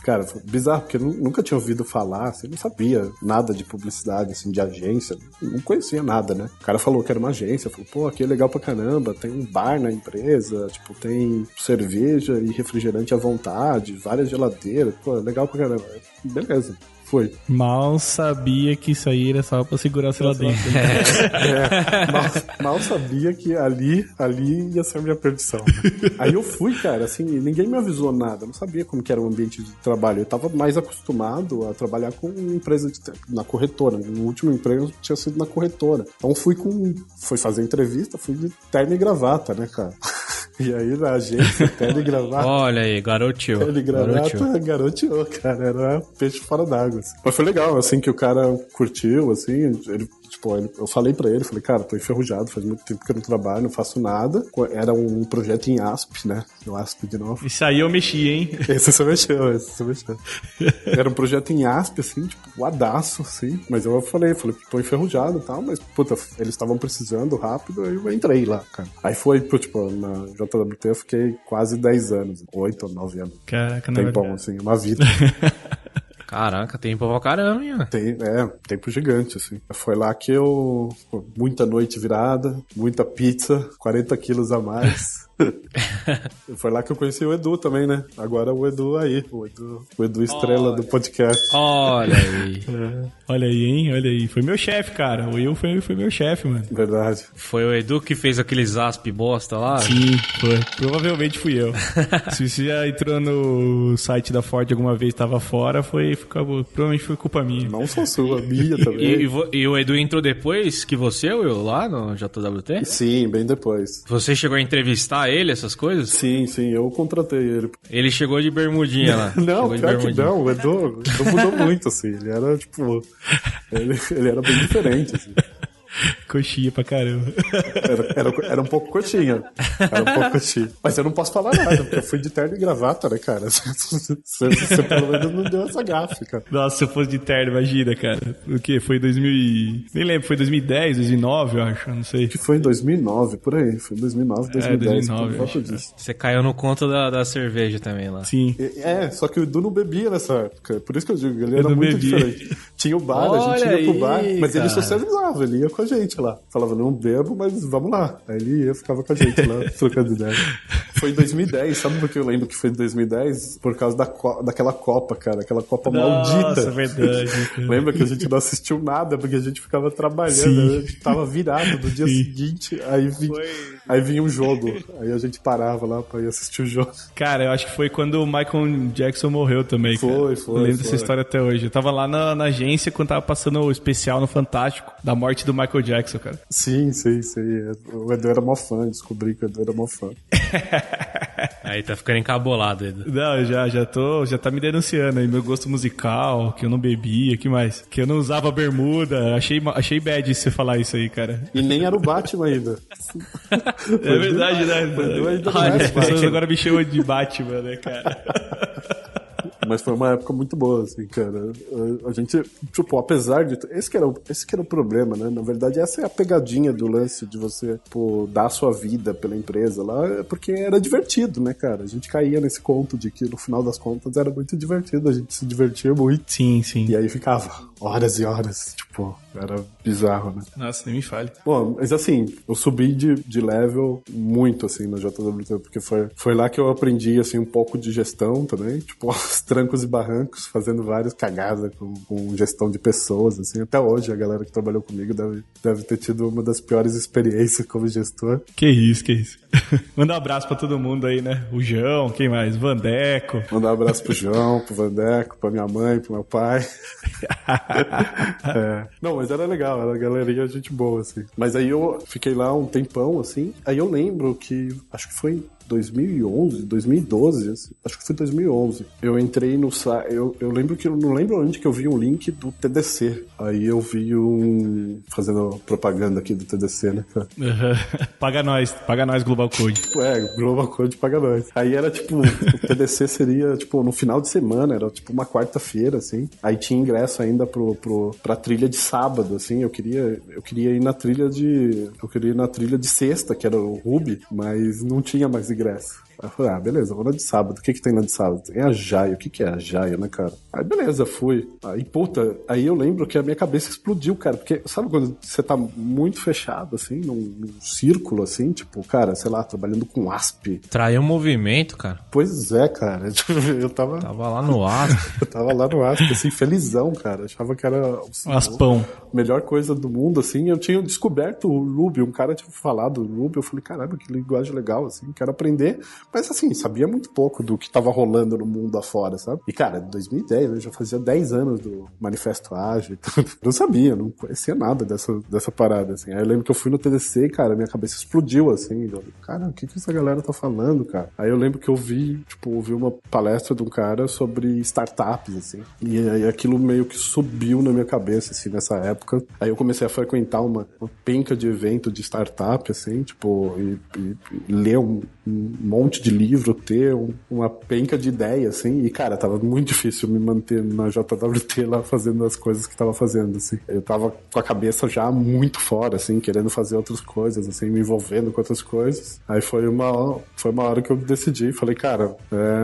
Speaker 5: Cara, foi bizarro, porque eu nunca tinha ouvido falar, assim, não sabia nada de publicidade, assim, de agência. Não conhecia nada, né? O cara falou que era uma agência, falou, pô, aqui é legal pra caramba, tem um bar na empresa, tipo, tem cerveja e refrigerante à vontade, várias geladeiras, pô, legal pra caramba. Beleza. Foi.
Speaker 3: Mal sabia que isso aí era só pra segurar lá dentro.
Speaker 5: Mal sabia que ali ia ser a minha perdição. Aí eu fui, cara, assim, ninguém me avisou nada. Eu não sabia como que era o ambiente de trabalho. Eu tava mais acostumado a trabalhar com uma empresa na corretora. No último emprego tinha sido na corretora. Então fui fazer entrevista, fui de terno e gravata, né, cara? E aí na agência, terno e gravata.
Speaker 2: Olha aí, garoteou.
Speaker 5: Terno e gravata, garoteou, cara. Era peixe fora d'água. Assim. Mas foi legal, assim, que o cara curtiu, assim, eu falei pra ele, falei, cara, tô enferrujado, faz muito tempo que eu não trabalho, não faço nada. Era um projeto em ASP, né? No ASP de novo.
Speaker 3: Isso aí eu mexi, hein?
Speaker 5: Esse você mexeu. Era um projeto em ASP, assim, tipo, adaço, assim. Mas eu falei, tô enferrujado e tal, mas, puta, eles estavam precisando rápido, aí eu entrei lá, cara. Aí foi, tipo, na JWT eu fiquei quase 10 anos, 8 ou 9 anos.
Speaker 3: Caraca, não é
Speaker 5: bom, assim, uma vida.
Speaker 2: Caraca, tempo pra caramba, hein?
Speaker 5: Tempo gigante, assim. Foi lá que muita noite virada, muita pizza, 40 quilos a mais. Foi lá que eu conheci o Edu também, né? Agora o Edu aí, o Edu estrela do podcast.
Speaker 2: Olha aí.
Speaker 3: Olha aí, hein? Olha aí. Foi meu chefe, cara. O Will foi meu chefe, mano.
Speaker 5: Verdade.
Speaker 2: Foi o Edu que fez aqueles asp bosta lá?
Speaker 3: Sim, foi. Provavelmente fui eu. Se você já entrou no site da Ford alguma vez e tava fora, provavelmente foi culpa minha.
Speaker 5: Não só sua, minha também.
Speaker 2: E o Edu entrou depois que você, Will, lá no JWT?
Speaker 5: Sim, bem depois.
Speaker 2: Você chegou a entrevistar ele, essas coisas?
Speaker 5: Sim, eu contratei ele.
Speaker 2: Ele chegou de bermudinha lá.
Speaker 5: Não, pior que não, o Edu mudou muito, assim. Ele era, tipo... Ele era bem diferente, assim.
Speaker 3: Coxinha pra caramba.
Speaker 5: Era um pouco coxinha. Era um pouco coxinha. Mas eu não posso falar nada, porque eu fui de terno e gravata, né, cara? Você pelo menos não deu essa gafe, cara.
Speaker 3: Nossa, se eu fosse de terno, imagina, cara. O quê? Foi 2000 Nem lembro, foi 2010, 2009, eu acho, não sei.
Speaker 5: Que foi em 2009, por aí. Foi em 2009, 2010.
Speaker 3: 2009,
Speaker 5: por volta disso.
Speaker 2: Você caiu no conto da cerveja também lá.
Speaker 3: Sim.
Speaker 5: Só que o Edu não bebia nessa época. Por isso que eu digo, ele era
Speaker 3: não
Speaker 5: muito
Speaker 3: bebia.
Speaker 5: diferente. Tinha o bar, a gente
Speaker 2: Olha
Speaker 5: ia pro bar,
Speaker 2: aí,
Speaker 5: mas ele
Speaker 2: cara.
Speaker 5: socializava, ele ia com a gente lá. Falava, não bebo, mas vamos lá. Aí ele ia, ficava com a gente lá, trocando ideia. Foi em 2010, sabe por que eu lembro que foi em 2010? Por causa daquela Copa, cara, aquela Copa maldita.
Speaker 3: Nossa, verdade.
Speaker 5: Lembra que a gente não assistiu nada, porque a gente ficava trabalhando,
Speaker 3: Sim.
Speaker 5: a gente tava virado no dia seguinte, aí vinha um jogo, aí a gente parava lá pra ir assistir o jogo.
Speaker 3: Cara, eu acho que foi quando o Michael Jackson morreu também, cara.
Speaker 5: Foi.
Speaker 3: Eu lembro dessa história até hoje. Eu tava lá na agência quando tava passando o especial no Fantástico da morte do Michael Jackson, cara.
Speaker 5: Sim. O Edu era mó fã, descobri que o Edu era mó fã.
Speaker 2: Aí tá ficando encabolado, Edu.
Speaker 3: Não, já tá me denunciando aí, meu gosto musical, que eu não bebia, que mais? Que eu não usava bermuda, achei bad você falar isso aí, cara.
Speaker 5: E nem era o Batman ainda.
Speaker 3: É verdade, né? As pessoas agora me chamam de Batman, né, cara?
Speaker 5: Mas foi uma época muito boa, assim, cara. A gente, tipo, apesar de... Esse que era o problema, né? Na verdade, essa é a pegadinha do lance de você, pô, dar a sua vida pela empresa lá, porque era divertido, né, cara? A gente caía nesse conto de que, no final das contas, era muito divertido. A gente se divertia muito.
Speaker 3: Sim.
Speaker 5: E aí ficava horas e horas, tipo, era bizarro, né?
Speaker 3: Nossa, nem me fale.
Speaker 5: Bom, mas assim, eu subi de level muito, assim, na JWT, porque foi lá que eu aprendi, assim, um pouco de gestão também, tipo, os trancos e barrancos, fazendo várias cagadas com gestão de pessoas, assim. Até hoje, a galera que trabalhou comigo deve ter tido uma das piores experiências como gestor.
Speaker 3: Que isso. Manda um abraço pra todo mundo aí, né? O João, quem mais? Vandeco.
Speaker 5: Mandar um abraço pro João, pro Vandeco, pra minha mãe, pro meu pai. Não, mas era legal, era a galerinha gente boa, assim. Mas aí eu fiquei lá um tempão, assim. Aí eu lembro que, acho que foi 2011, 2012, acho que foi 2011. Eu entrei no site, eu lembro que eu não lembro onde que eu vi um link do TDC. Aí eu vi fazendo propaganda aqui do TDC, né, cara?
Speaker 3: Paga nós, Global Code.
Speaker 5: Global Code paga nós. Aí era tipo, o TDC seria tipo no final de semana, era tipo uma quarta-feira, assim. Aí tinha ingresso ainda pra trilha de sábado, assim. Eu queria ir na trilha de sexta, que era o Ruby, mas não tinha mais ingresso. Aí eu falei, beleza, vou na de sábado. O que tem na de sábado? Tem a Jaia. O que é a Jaia, né, cara? Aí beleza, fui. Aí eu lembro que a minha cabeça explodiu, cara. Porque sabe quando você tá muito fechado, assim, num círculo, assim, tipo, cara, sei lá, trabalhando com ASP.
Speaker 2: Traiu o movimento, cara.
Speaker 5: Pois é, cara. Eu tava
Speaker 2: lá no ASP.
Speaker 5: Eu tava lá no ASP, assim, felizão, cara. Achava que era
Speaker 3: um aspão.
Speaker 5: A melhor coisa do mundo, assim. Eu tinha descoberto o Ruby, um cara tinha falado do Ruby. Eu falei, caramba, que linguagem legal, assim, quero aprender. Mas, assim, sabia muito pouco do que tava rolando no mundo afora, sabe? E, cara, em 2010, eu já fazia 10 anos do Manifesto Ágil. Não sabia, não conhecia nada dessa parada, assim. Aí eu lembro que eu fui no TDC e, cara, minha cabeça explodiu, assim. Cara, o que essa galera tá falando, cara? Aí eu lembro que eu ouvi uma palestra de um cara sobre startups, assim. E aí aquilo meio que subiu na minha cabeça, assim, nessa época. Aí eu comecei a frequentar uma penca de evento de startup, assim, tipo, e ler um monte de livro, ter uma penca de ideia, assim. E, cara, tava muito difícil me manter na JWT lá fazendo as coisas que tava fazendo, assim. Eu tava com a cabeça já muito fora, assim, querendo fazer outras coisas, assim, me envolvendo com outras coisas. Aí foi uma hora que eu decidi, falei, cara,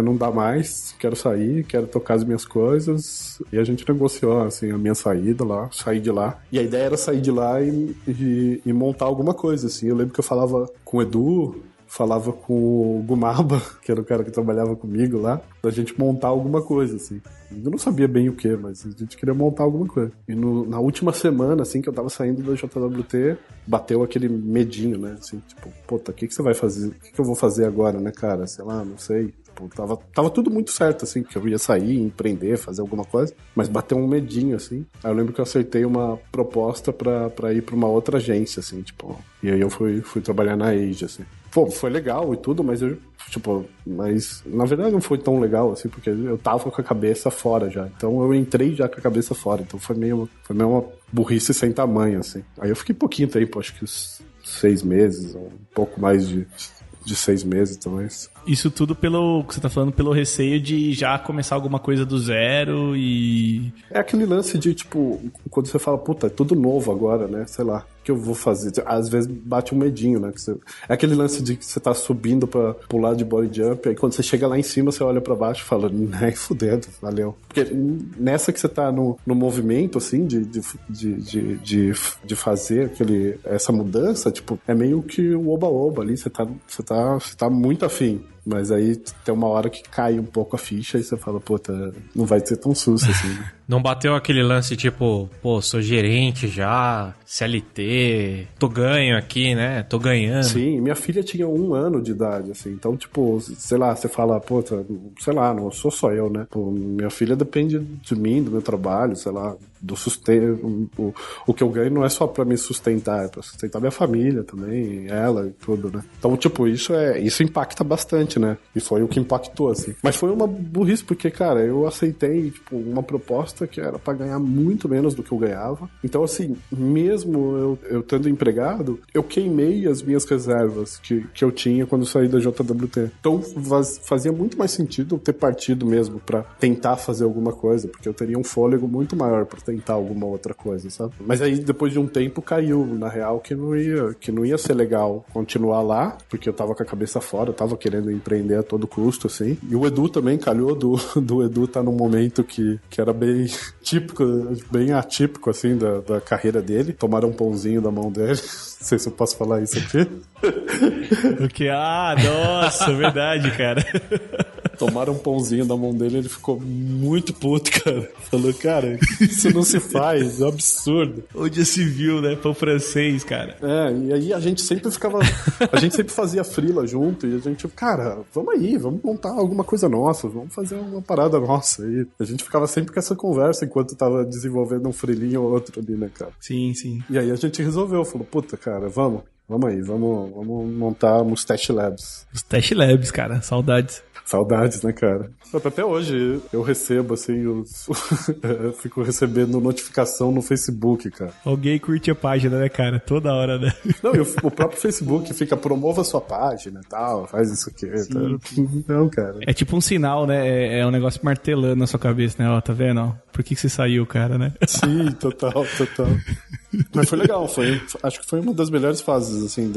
Speaker 5: não dá mais, quero sair, quero tocar as minhas coisas. E a gente negociou, assim, a minha saída lá, saí de lá. E a ideia era sair de lá e montar alguma coisa, assim. Eu lembro que eu falava com o Edu, falava com o Gumaba, que era o cara que trabalhava comigo lá, da gente montar alguma coisa, assim. Eu não sabia bem o que, mas a gente queria montar alguma coisa. E na última semana, assim, que eu tava saindo da JWT, bateu aquele medinho, né? Assim, tipo, puta, o que você vai fazer? O que eu vou fazer agora, né, cara? Sei lá, não sei. tipo, tava tudo muito certo, assim, que eu ia sair, empreender, fazer alguma coisa, mas bateu um medinho, assim. Aí eu lembro que eu aceitei uma proposta pra ir pra uma outra agência, assim, tipo, e aí eu fui trabalhar na Age, assim. Pô, foi legal e tudo, mas mas na verdade não foi tão legal, assim, porque eu tava com a cabeça fora já. Então eu entrei já com a cabeça fora. Então foi meio uma burrice sem tamanho, assim. Aí eu fiquei pouquinho tempo, acho que uns 6 meses, um pouco mais de 6 meses, talvez.
Speaker 3: Isso tudo pelo que você tá falando, pelo receio de já começar alguma coisa do zero e...
Speaker 5: É aquele lance de, tipo, quando você fala, puta, é tudo novo agora, né? Sei lá, o que eu vou fazer? Às vezes bate um medinho, né? É aquele lance de que você tá subindo pra pular de body jump, aí quando você chega lá em cima, você olha pra baixo e fala, nem fudendo, valeu. Porque nessa que você tá no movimento, assim, de fazer essa mudança, tipo, é meio que o oba-oba ali, você tá muito afim. Mas aí tem uma hora que cai um pouco a ficha e você fala, puta, não vai ser tão susto assim, né?
Speaker 2: Não bateu aquele lance tipo, pô, sou gerente já, CLT, tô ganho aqui, né? Tô ganhando.
Speaker 5: Sim, minha filha tinha 1 ano de idade, assim. Então, tipo, sei lá, você fala, puta, sei lá, não sou só eu, né? Pô, minha filha depende de mim, do meu trabalho, sei lá, do sustento. O que eu ganho não é só pra me sustentar, é pra sustentar minha família também, ela e tudo, né? Então, tipo, isso impacta bastante, né? E foi o que impactou, assim. Mas foi uma burrice, porque, cara, eu aceitei, tipo, uma proposta que era pra ganhar muito menos do que eu ganhava. Então, assim, mesmo eu tendo empregado, eu queimei as minhas reservas que eu tinha quando eu saí da JWT. Então, fazia muito mais sentido eu ter partido mesmo pra tentar fazer alguma coisa, porque eu teria um fôlego muito maior pra tentar alguma outra coisa, sabe? Mas aí, depois de um tempo, caiu, na real, que não ia ser legal continuar lá, porque eu tava com a cabeça fora, eu tava querendo empreender a todo custo, assim. E o Edu também calhou do Edu tá num momento que era bem típico, bem atípico, assim, da carreira dele. Tomaram um pãozinho da mão dele. Não sei se eu posso falar isso aqui.
Speaker 3: O que? Ah, nossa, verdade, cara.
Speaker 5: Tomaram um pãozinho da mão dele e ele ficou muito puto, cara. Falou, cara, isso não se faz, é um absurdo.
Speaker 3: Onde já se viu, né? Pão francês, cara.
Speaker 5: É, e aí a gente sempre fazia frila junto e a gente, cara, vamos aí, vamos montar alguma coisa nossa, vamos fazer uma parada nossa aí. A gente ficava sempre com essa conversa enquanto tava desenvolvendo um frilinho ou outro ali, né, cara?
Speaker 3: Sim, sim.
Speaker 5: E aí a gente resolveu, falou, puta, cara, vamos aí, vamos montar Mustache Labs.
Speaker 3: Mustache Labs, cara, saudades.
Speaker 5: Saudades, né, cara? Até hoje eu recebo, assim, eu fico recebendo notificação no Facebook, cara.
Speaker 3: Alguém curte a página, né, cara? Toda hora, né?
Speaker 5: Não, e o próprio Facebook fica, promova a sua página e tal, faz isso aqui. Não, cara.
Speaker 3: É tipo um sinal, né? É um negócio martelando na sua cabeça, né? Ó, tá vendo? Ó, por que você saiu, cara, né?
Speaker 5: Sim, total. Mas foi legal, acho que foi uma das melhores fases, assim,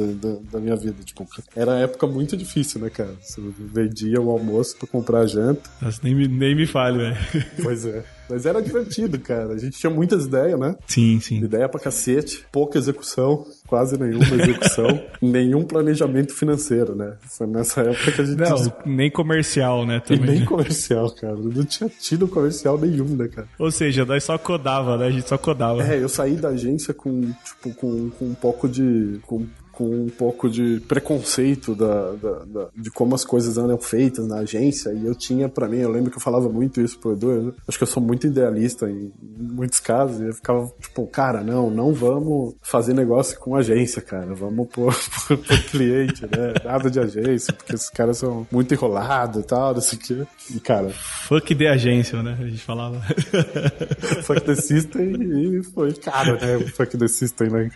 Speaker 5: da minha vida. Tipo, era uma época muito difícil, né, cara? Você vendia o almoço pra comprar a janta.
Speaker 3: Nossa, nem me fale, velho.
Speaker 5: Pois é. Mas era divertido, cara. A gente tinha muitas ideias, né?
Speaker 3: Sim, sim.
Speaker 5: Ideia pra cacete, pouca execução, quase nenhuma execução, nenhum planejamento financeiro, né? Foi nessa época que a gente...
Speaker 3: Não, nem comercial, né? Também.
Speaker 5: E nem comercial, cara. Não tinha tido comercial nenhum, né, cara?
Speaker 3: Ou seja, nós só codava, né? A gente só codava.
Speaker 5: É, eu saí da agência com um pouco de... com um pouco de preconceito de como as coisas andam feitas na agência, e eu tinha pra mim, eu lembro que eu falava muito isso pro Edu, acho que eu sou muito idealista em muitos casos, e eu ficava tipo, cara, não vamos fazer negócio com agência, cara, vamos pro cliente, né, nada de agência, porque esses caras são muito enrolados e tal, não sei o que, e cara...
Speaker 3: Fuck the agência, né, a gente falava.
Speaker 5: Fuck the system, e foi caro, né, fuck the system, né.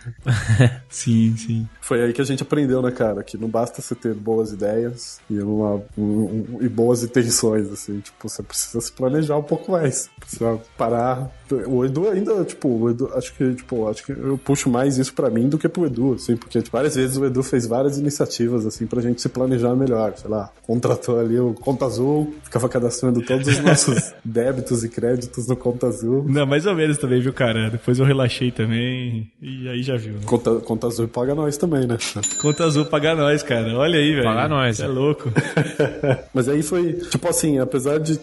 Speaker 3: Sim, sim.
Speaker 5: Foi aí que a gente aprendeu, né, cara? Que não basta você ter boas ideias e boas intenções, assim. Tipo, você precisa se planejar um pouco mais. Precisa parar. O Edu ainda, acho que eu puxo mais isso pra mim do que pro Edu, assim. Porque várias vezes o Edu fez várias iniciativas, assim, pra gente se planejar melhor. Sei lá, contratou ali o Conta Azul, ficava cadastrando todos os nossos débitos e créditos no Conta Azul.
Speaker 3: Não, mais ou menos também, viu, cara? Depois eu relaxei também e aí já viu, né?
Speaker 5: Conta Azul paga nós também, né?
Speaker 3: Conta Azul paga nós, cara. Olha aí, velho.
Speaker 2: Paga nós.
Speaker 3: Você é louco.
Speaker 5: Mas aí foi, tipo assim, apesar de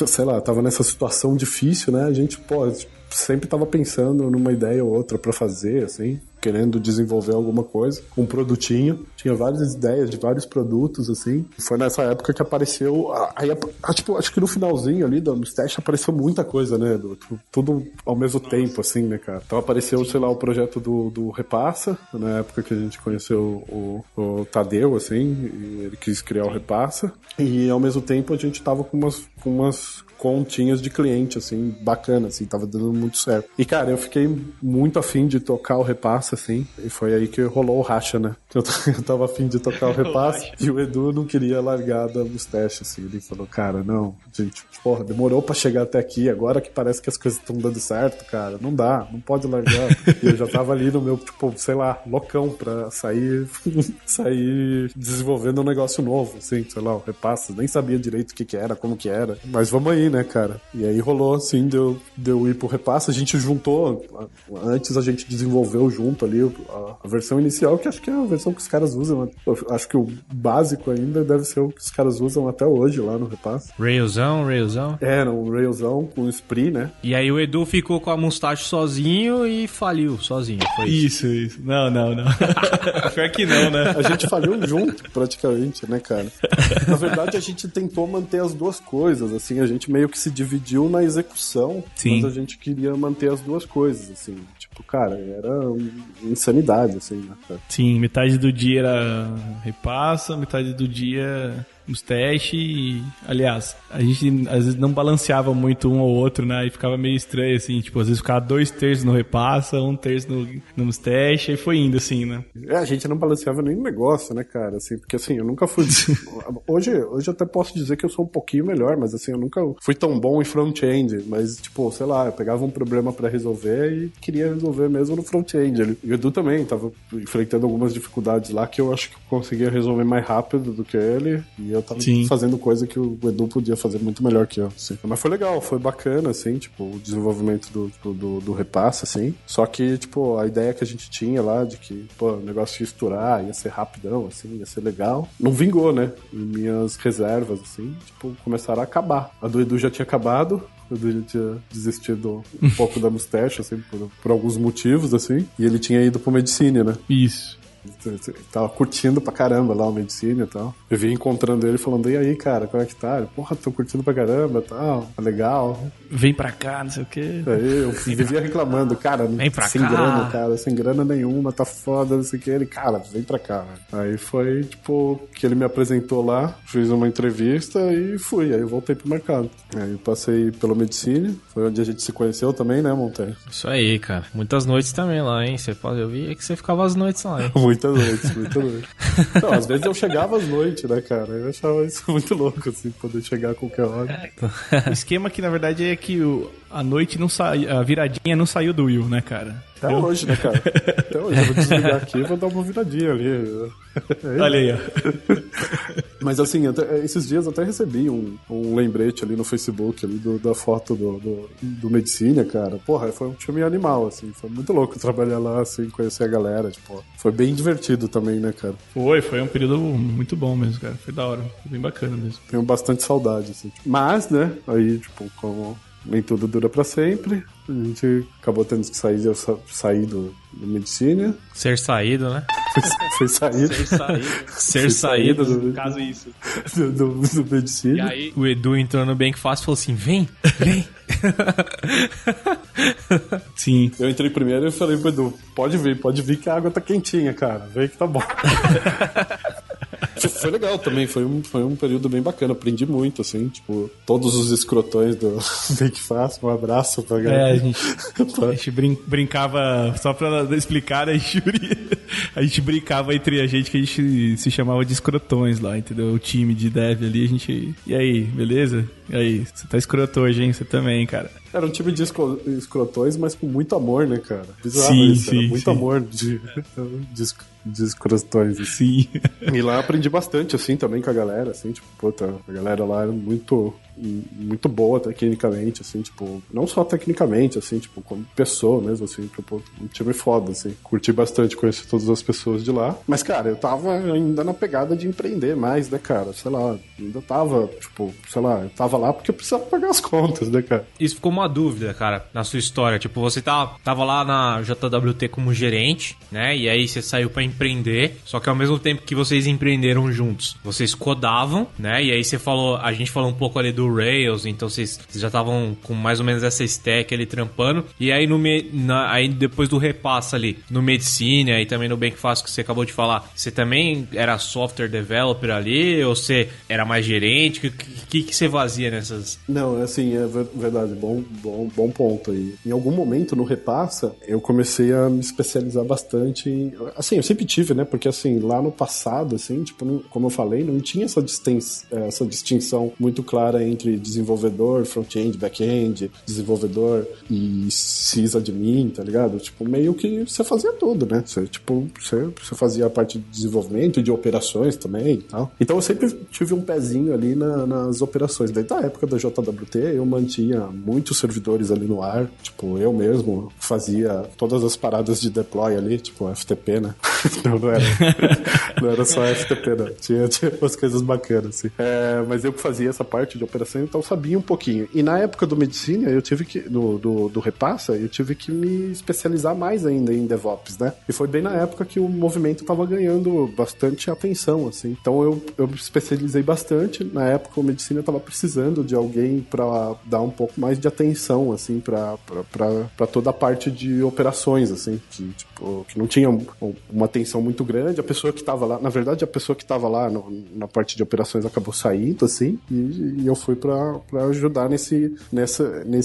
Speaker 5: sei lá, tava nessa situação difícil, né? A gente, sempre tava pensando numa ideia ou outra pra fazer, assim. querendo desenvolver alguma coisa, um produtinho. Tinha várias ideias de vários produtos, assim. Foi nessa época que apareceu... Aí, tipo, acho que no finalzinho ali da Mustache apareceu muita coisa, né? Tudo ao mesmo tempo, assim, né, cara? Então apareceu, sei lá, o projeto do Repassa, na época que a gente conheceu o Tadeu, assim, e ele quis criar o Repassa. E ao mesmo tempo a gente tava com umas continhas de cliente, assim, bacana, assim, tava dando muito certo. E, cara, eu fiquei muito afim de tocar o Repassa, assim, e foi aí que rolou o racha, né? Eu tava afim de tocar o Repassa e o Edu não queria largar da Mustache, assim, ele falou, cara, não, gente, porra, demorou pra chegar até aqui, agora que parece que as coisas estão dando certo, cara, não dá, não pode largar. E eu já tava ali no meu, tipo, sei lá, loucão pra sair desenvolvendo um negócio novo, assim, sei lá, o Repassa, nem sabia direito o que era, como que era, mas vamos aí, né, cara? E aí rolou, assim, deu ir pro Repassa, a gente juntou, antes a gente desenvolveu junto ali a versão inicial, que acho que é a versão que os caras usam, eu acho que o básico ainda deve ser o que os caras usam até hoje lá no Repassa.
Speaker 2: Railzão.
Speaker 5: Era um Railzão com Spree, né?
Speaker 2: E aí o Edu ficou com a Mustache sozinho e faliu sozinho, foi isso?
Speaker 3: Isso. Não. Pior que não, né?
Speaker 5: A gente faliu junto, praticamente, né, cara? Na verdade, a gente tentou manter as duas coisas, assim, a gente meio que se dividiu na execução,
Speaker 3: Sim.
Speaker 5: mas a gente queria manter as duas coisas, assim, tipo, cara, era insanidade, assim, né, cara?
Speaker 3: Sim, metade do dia era Repassa, metade do dia Mustache e, aliás, a gente às vezes não balanceava muito um ou outro, né? E ficava meio estranho, assim, tipo, às vezes ficava 2/3 no Repassa, 1/3 no Mustache, e foi indo, assim, né?
Speaker 5: A gente não balanceava nenhum negócio, né, cara, assim, porque assim, eu nunca fui... hoje eu até posso dizer que eu sou um pouquinho melhor, mas assim, eu nunca fui tão bom em front-end, mas, tipo, sei lá, eu pegava um problema pra resolver e queria resolver mesmo no front-end ali. E o Edu também tava enfrentando algumas dificuldades lá que eu acho que eu conseguia resolver mais rápido do que ele, e eu tava fazendo coisa que o Edu podia fazer muito melhor que eu, assim. Mas foi legal, foi bacana, assim, tipo, o desenvolvimento do Repassa, assim. Só que, tipo, a ideia que a gente tinha lá de que, pô, o negócio ia estourar, ia ser rapidão, assim, ia ser legal, não vingou, né? E minhas reservas, assim, tipo, começaram a acabar. A do Edu já tinha acabado, o Edu já tinha desistido um pouco da Mustache, assim, por alguns motivos, assim, e ele tinha ido pro Medicine, né?
Speaker 3: Isso.
Speaker 5: Tava curtindo pra caramba lá o Medicine e tal. Eu vim encontrando ele falando, e aí, cara, como é que tá? Ele, porra, tô curtindo pra caramba e tal, tá legal.
Speaker 3: Vem pra cá, não sei o quê.
Speaker 5: Aí eu vivia reclamando, cara,
Speaker 2: Vem pra
Speaker 5: sem
Speaker 2: cá.
Speaker 5: grana, cara, sem grana nenhuma, tá foda, não sei o que. Ele, cara, vem pra cá. Aí foi, tipo, que ele me apresentou lá, fiz uma entrevista e fui. Aí eu voltei pro mercado. Aí eu passei pelo Medicine, foi onde a gente se conheceu também, né, Monteiro?
Speaker 2: Isso aí, cara. Muitas noites também lá, hein? Eu vi que você ficava as noites lá, hein?
Speaker 5: Muitas noites. Não, às vezes eu chegava às noites, né, cara? Eu achava isso muito louco, assim, poder chegar a qualquer hora.
Speaker 3: O esquema aqui, na verdade, é que a noite não sai, a viradinha não saiu do Will, né, cara?
Speaker 5: Até hoje, né, cara? Até hoje. Eu vou desligar aqui e vou dar uma viradinha ali.
Speaker 3: Olha aí, ó.
Speaker 5: Mas assim, esses dias eu até recebi um lembrete ali no Facebook ali da foto do Medicine, cara. Porra, foi um time animal, assim. Foi muito louco trabalhar lá, assim, conhecer a galera. Tipo, foi bem divertido também, né, cara?
Speaker 3: Foi um período muito bom mesmo, cara. Foi da hora. Foi bem bacana mesmo.
Speaker 5: Tenho bastante saudade, assim. Mas, né, aí, tipo, como nem tudo dura pra sempre, a gente acabou tendo que sair do Medicine.
Speaker 2: Ser saído, né?
Speaker 5: Foi sair.
Speaker 2: Ser saído.
Speaker 5: do
Speaker 3: Caso isso.
Speaker 5: do Medicine.
Speaker 2: E aí o Edu entrou no Bem Que Fácil e falou assim, vem.
Speaker 3: Sim.
Speaker 5: Eu entrei primeiro e falei pro Edu, pode vir que a água tá quentinha, cara. Vem que tá bom. Foi legal também, foi um período bem bacana, aprendi muito, assim, tipo, todos os escrotões do Bem Que Fácil, um abraço pra galera.
Speaker 3: A gente brincava, só pra explicar, a gente brincava entre a gente que a gente se chamava de escrotões lá, entendeu? O time de dev ali, a gente... E aí, beleza? E aí, você tá escroto hoje, hein? Você também, cara.
Speaker 5: Era um time de escrotões, mas com muito amor, né, cara? Bizarro
Speaker 3: Sim,
Speaker 5: isso,
Speaker 3: sim,
Speaker 5: era muito
Speaker 3: sim.
Speaker 5: amor de escrotões. Assim.
Speaker 3: Sim.
Speaker 5: E lá aprendi bastante, assim, também com a galera, assim, tipo, puta, a galera lá era muito, muito boa tecnicamente, assim, tipo, não só tecnicamente, assim, tipo, como pessoa mesmo, assim, tipo, um time foda, assim. Curti bastante conhecer todas as pessoas de lá. Mas, cara, eu tava ainda na pegada de empreender mais, né, cara? Sei lá, ainda tava, tipo, sei lá, eu tava lá porque eu precisava pagar as contas, né, cara?
Speaker 2: Isso ficou uma dúvida, cara, na sua história. Tipo, você tava lá na JWT como gerente, né? E aí você saiu pra empreender. Só que ao mesmo tempo que vocês empreenderam juntos, vocês codavam, né? E aí você falou, a gente falou um pouco ali do Rails, então vocês já estavam com mais ou menos essa stack ali trampando. E aí, aí depois do repassa ali, no Medicina e também no Bem que Fácil que você acabou de falar, você também era software developer ali? Ou você era mais gerente? O que você fazia nessas...
Speaker 5: Não, assim, é verdade, bom ponto aí. Em algum momento no repassa, eu comecei a me especializar bastante em... Assim, eu sempre tive, né? Porque assim, lá no passado, assim, tipo, como eu falei, não tinha essa distinção muito clara entre desenvolvedor, front-end, back-end, desenvolvedor e sysadmin, tá ligado? Tipo, meio que você fazia tudo, né? Você fazia a parte de desenvolvimento e de operações também e tal. Então eu sempre tive um pezinho ali nas operações. Desde a época da JWT, eu mantinha muitos servidores ali no ar. Tipo, eu mesmo fazia todas as paradas de deploy ali, tipo FTP, né? Não era só FTP, não. Tinha umas coisas bacanas, assim. Mas eu que fazia essa parte de operação, então sabia um pouquinho. E na época do Medicina, eu tive que, do Repassa, eu tive que me especializar mais ainda em DevOps, né? E foi bem na época que o movimento tava ganhando bastante atenção, assim. Então eu me especializei bastante. Na época, o Medicina tava precisando de alguém pra dar um pouco mais de atenção, assim, pra toda a parte de operações, assim, que não tinha uma atenção muito grande. A pessoa que tava lá, na verdade, a pessoa que tava lá na parte de operações acabou saindo, assim, e eu fui pra ajudar nesse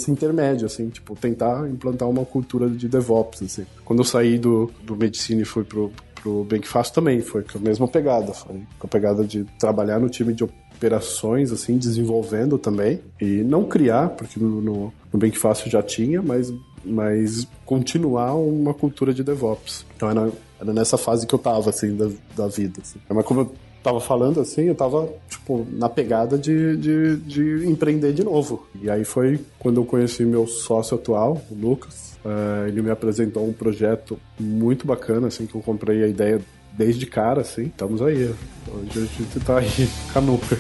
Speaker 5: intermédio, assim, tipo, tentar implantar uma cultura de DevOps, assim. Quando eu saí do Medicina e fui pro Bem que Fácil também, foi com a mesma pegada, foi com a pegada de trabalhar no time de operações, assim, desenvolvendo também, e não criar, porque no Bem que Fácil já tinha, mas continuar uma cultura de DevOps. Então era nessa fase que eu tava, assim, da vida, assim. Mas como eu tava falando, assim, eu tava, tipo, na pegada de empreender de novo. E aí foi quando eu conheci meu sócio atual, o Lucas. Ele me apresentou um projeto muito bacana, assim, que eu comprei a ideia desde cara, assim. Estamos aí. Hoje a gente tá aí, canuca.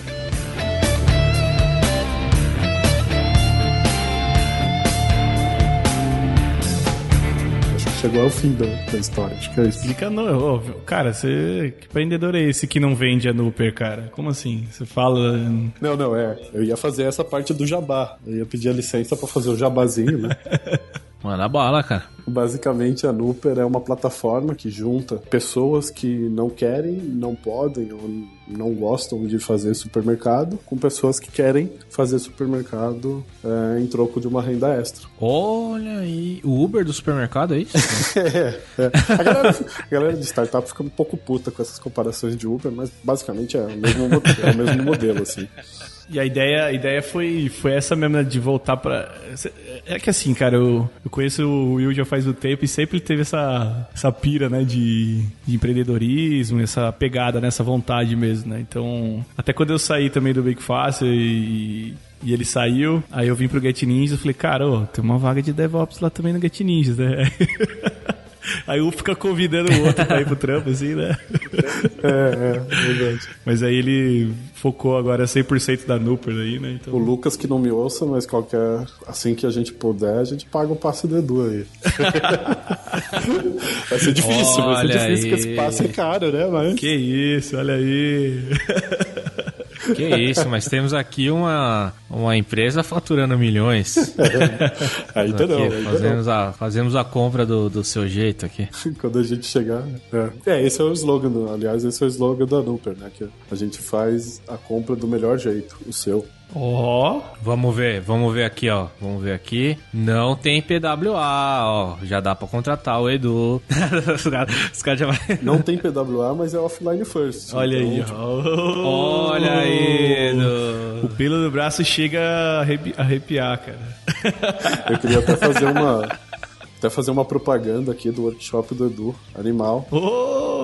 Speaker 5: Chegou ao fim da história, acho que é isso.
Speaker 3: Explica, não, cara, que empreendedor é esse que não vende a Nuper, cara? Como assim? Você fala...
Speaker 5: Não, eu ia fazer essa parte do jabá. Eu ia pedir a licença pra fazer o jabazinho, né?
Speaker 2: Manda bala, cara.
Speaker 5: Basicamente, a Nuper é uma plataforma que junta pessoas que não querem, não podem ou não gostam de fazer supermercado com pessoas que querem fazer supermercado em troco de uma renda extra.
Speaker 2: Olha aí, o Uber do supermercado, é isso?
Speaker 5: A galera de startup fica um pouco puta com essas comparações de Uber, mas basicamente é o mesmo modelo, assim.
Speaker 3: E a ideia foi essa mesmo, né, de voltar pra... É que assim, cara, eu conheço o Will já faz um tempo e sempre teve essa pira, né, de empreendedorismo, essa pegada, né, essa vontade mesmo, né? Então, até quando eu saí também do Bem que Fácil e ele saiu, aí eu vim pro Get Ninjas e falei, cara, tem uma vaga de DevOps lá também no Get Ninjas, né? Aí um fica convidando o outro pra ir pro trampo, assim, né?
Speaker 5: Verdade.
Speaker 3: Mas aí ele focou agora 100% da Nuper aí, né? Então...
Speaker 5: O Lucas que não me ouça, mas assim que a gente puder, a gente paga o passe do Edu aí. Vai ser difícil, porque esse passe é caro, né? Mas...
Speaker 3: Que isso, olha aí.
Speaker 2: Que isso, mas temos aqui uma empresa faturando milhões.
Speaker 5: Ainda não.
Speaker 2: Fazemos a compra do seu jeito aqui.
Speaker 5: Quando a gente chegar... esse é o slogan, aliás, esse é o slogan da Nuper, né? Que a gente faz a compra do melhor jeito, o seu.
Speaker 2: Vamos ver aqui, ó. Vamos ver aqui. Não tem PWA, ó. Já dá pra contratar o Edu. Os caras já vai...
Speaker 5: Não tem PWA, mas é offline first.
Speaker 3: Olha então, aí, ó.
Speaker 2: Olha aí, Edu.
Speaker 3: O pelo do braço chega a arrepiar, cara.
Speaker 5: Eu queria até fazer uma propaganda aqui do workshop do Edu, animal.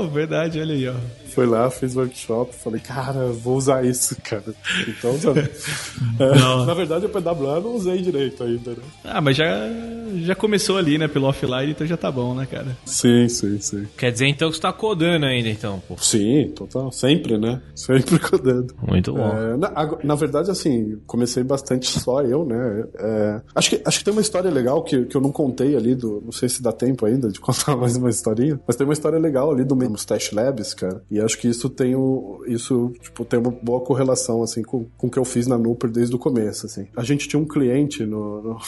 Speaker 3: Oh, verdade, olha aí, ó.
Speaker 5: Foi lá, fiz workshop, falei, cara, vou usar isso, cara. Então, sabe? Na verdade, o PWA eu não usei direito ainda, né?
Speaker 3: Ah, mas já começou ali, né, pelo offline, então já tá bom, né, cara?
Speaker 5: Sim.
Speaker 2: Quer dizer, então, que você tá codando ainda, então, pô.
Speaker 5: Sim, total. Sempre, né? Sempre codando.
Speaker 2: Muito bom.
Speaker 5: Na verdade, assim, comecei bastante só eu, né? Acho que tem uma história legal que eu não contei ali não sei se dá tempo ainda de contar mais uma historinha, mas tem uma história legal ali do Mustache Labs, cara. E acho que isso tem uma boa correlação, assim, com o que eu fiz na Nooper desde o começo, assim. A gente tinha um cliente no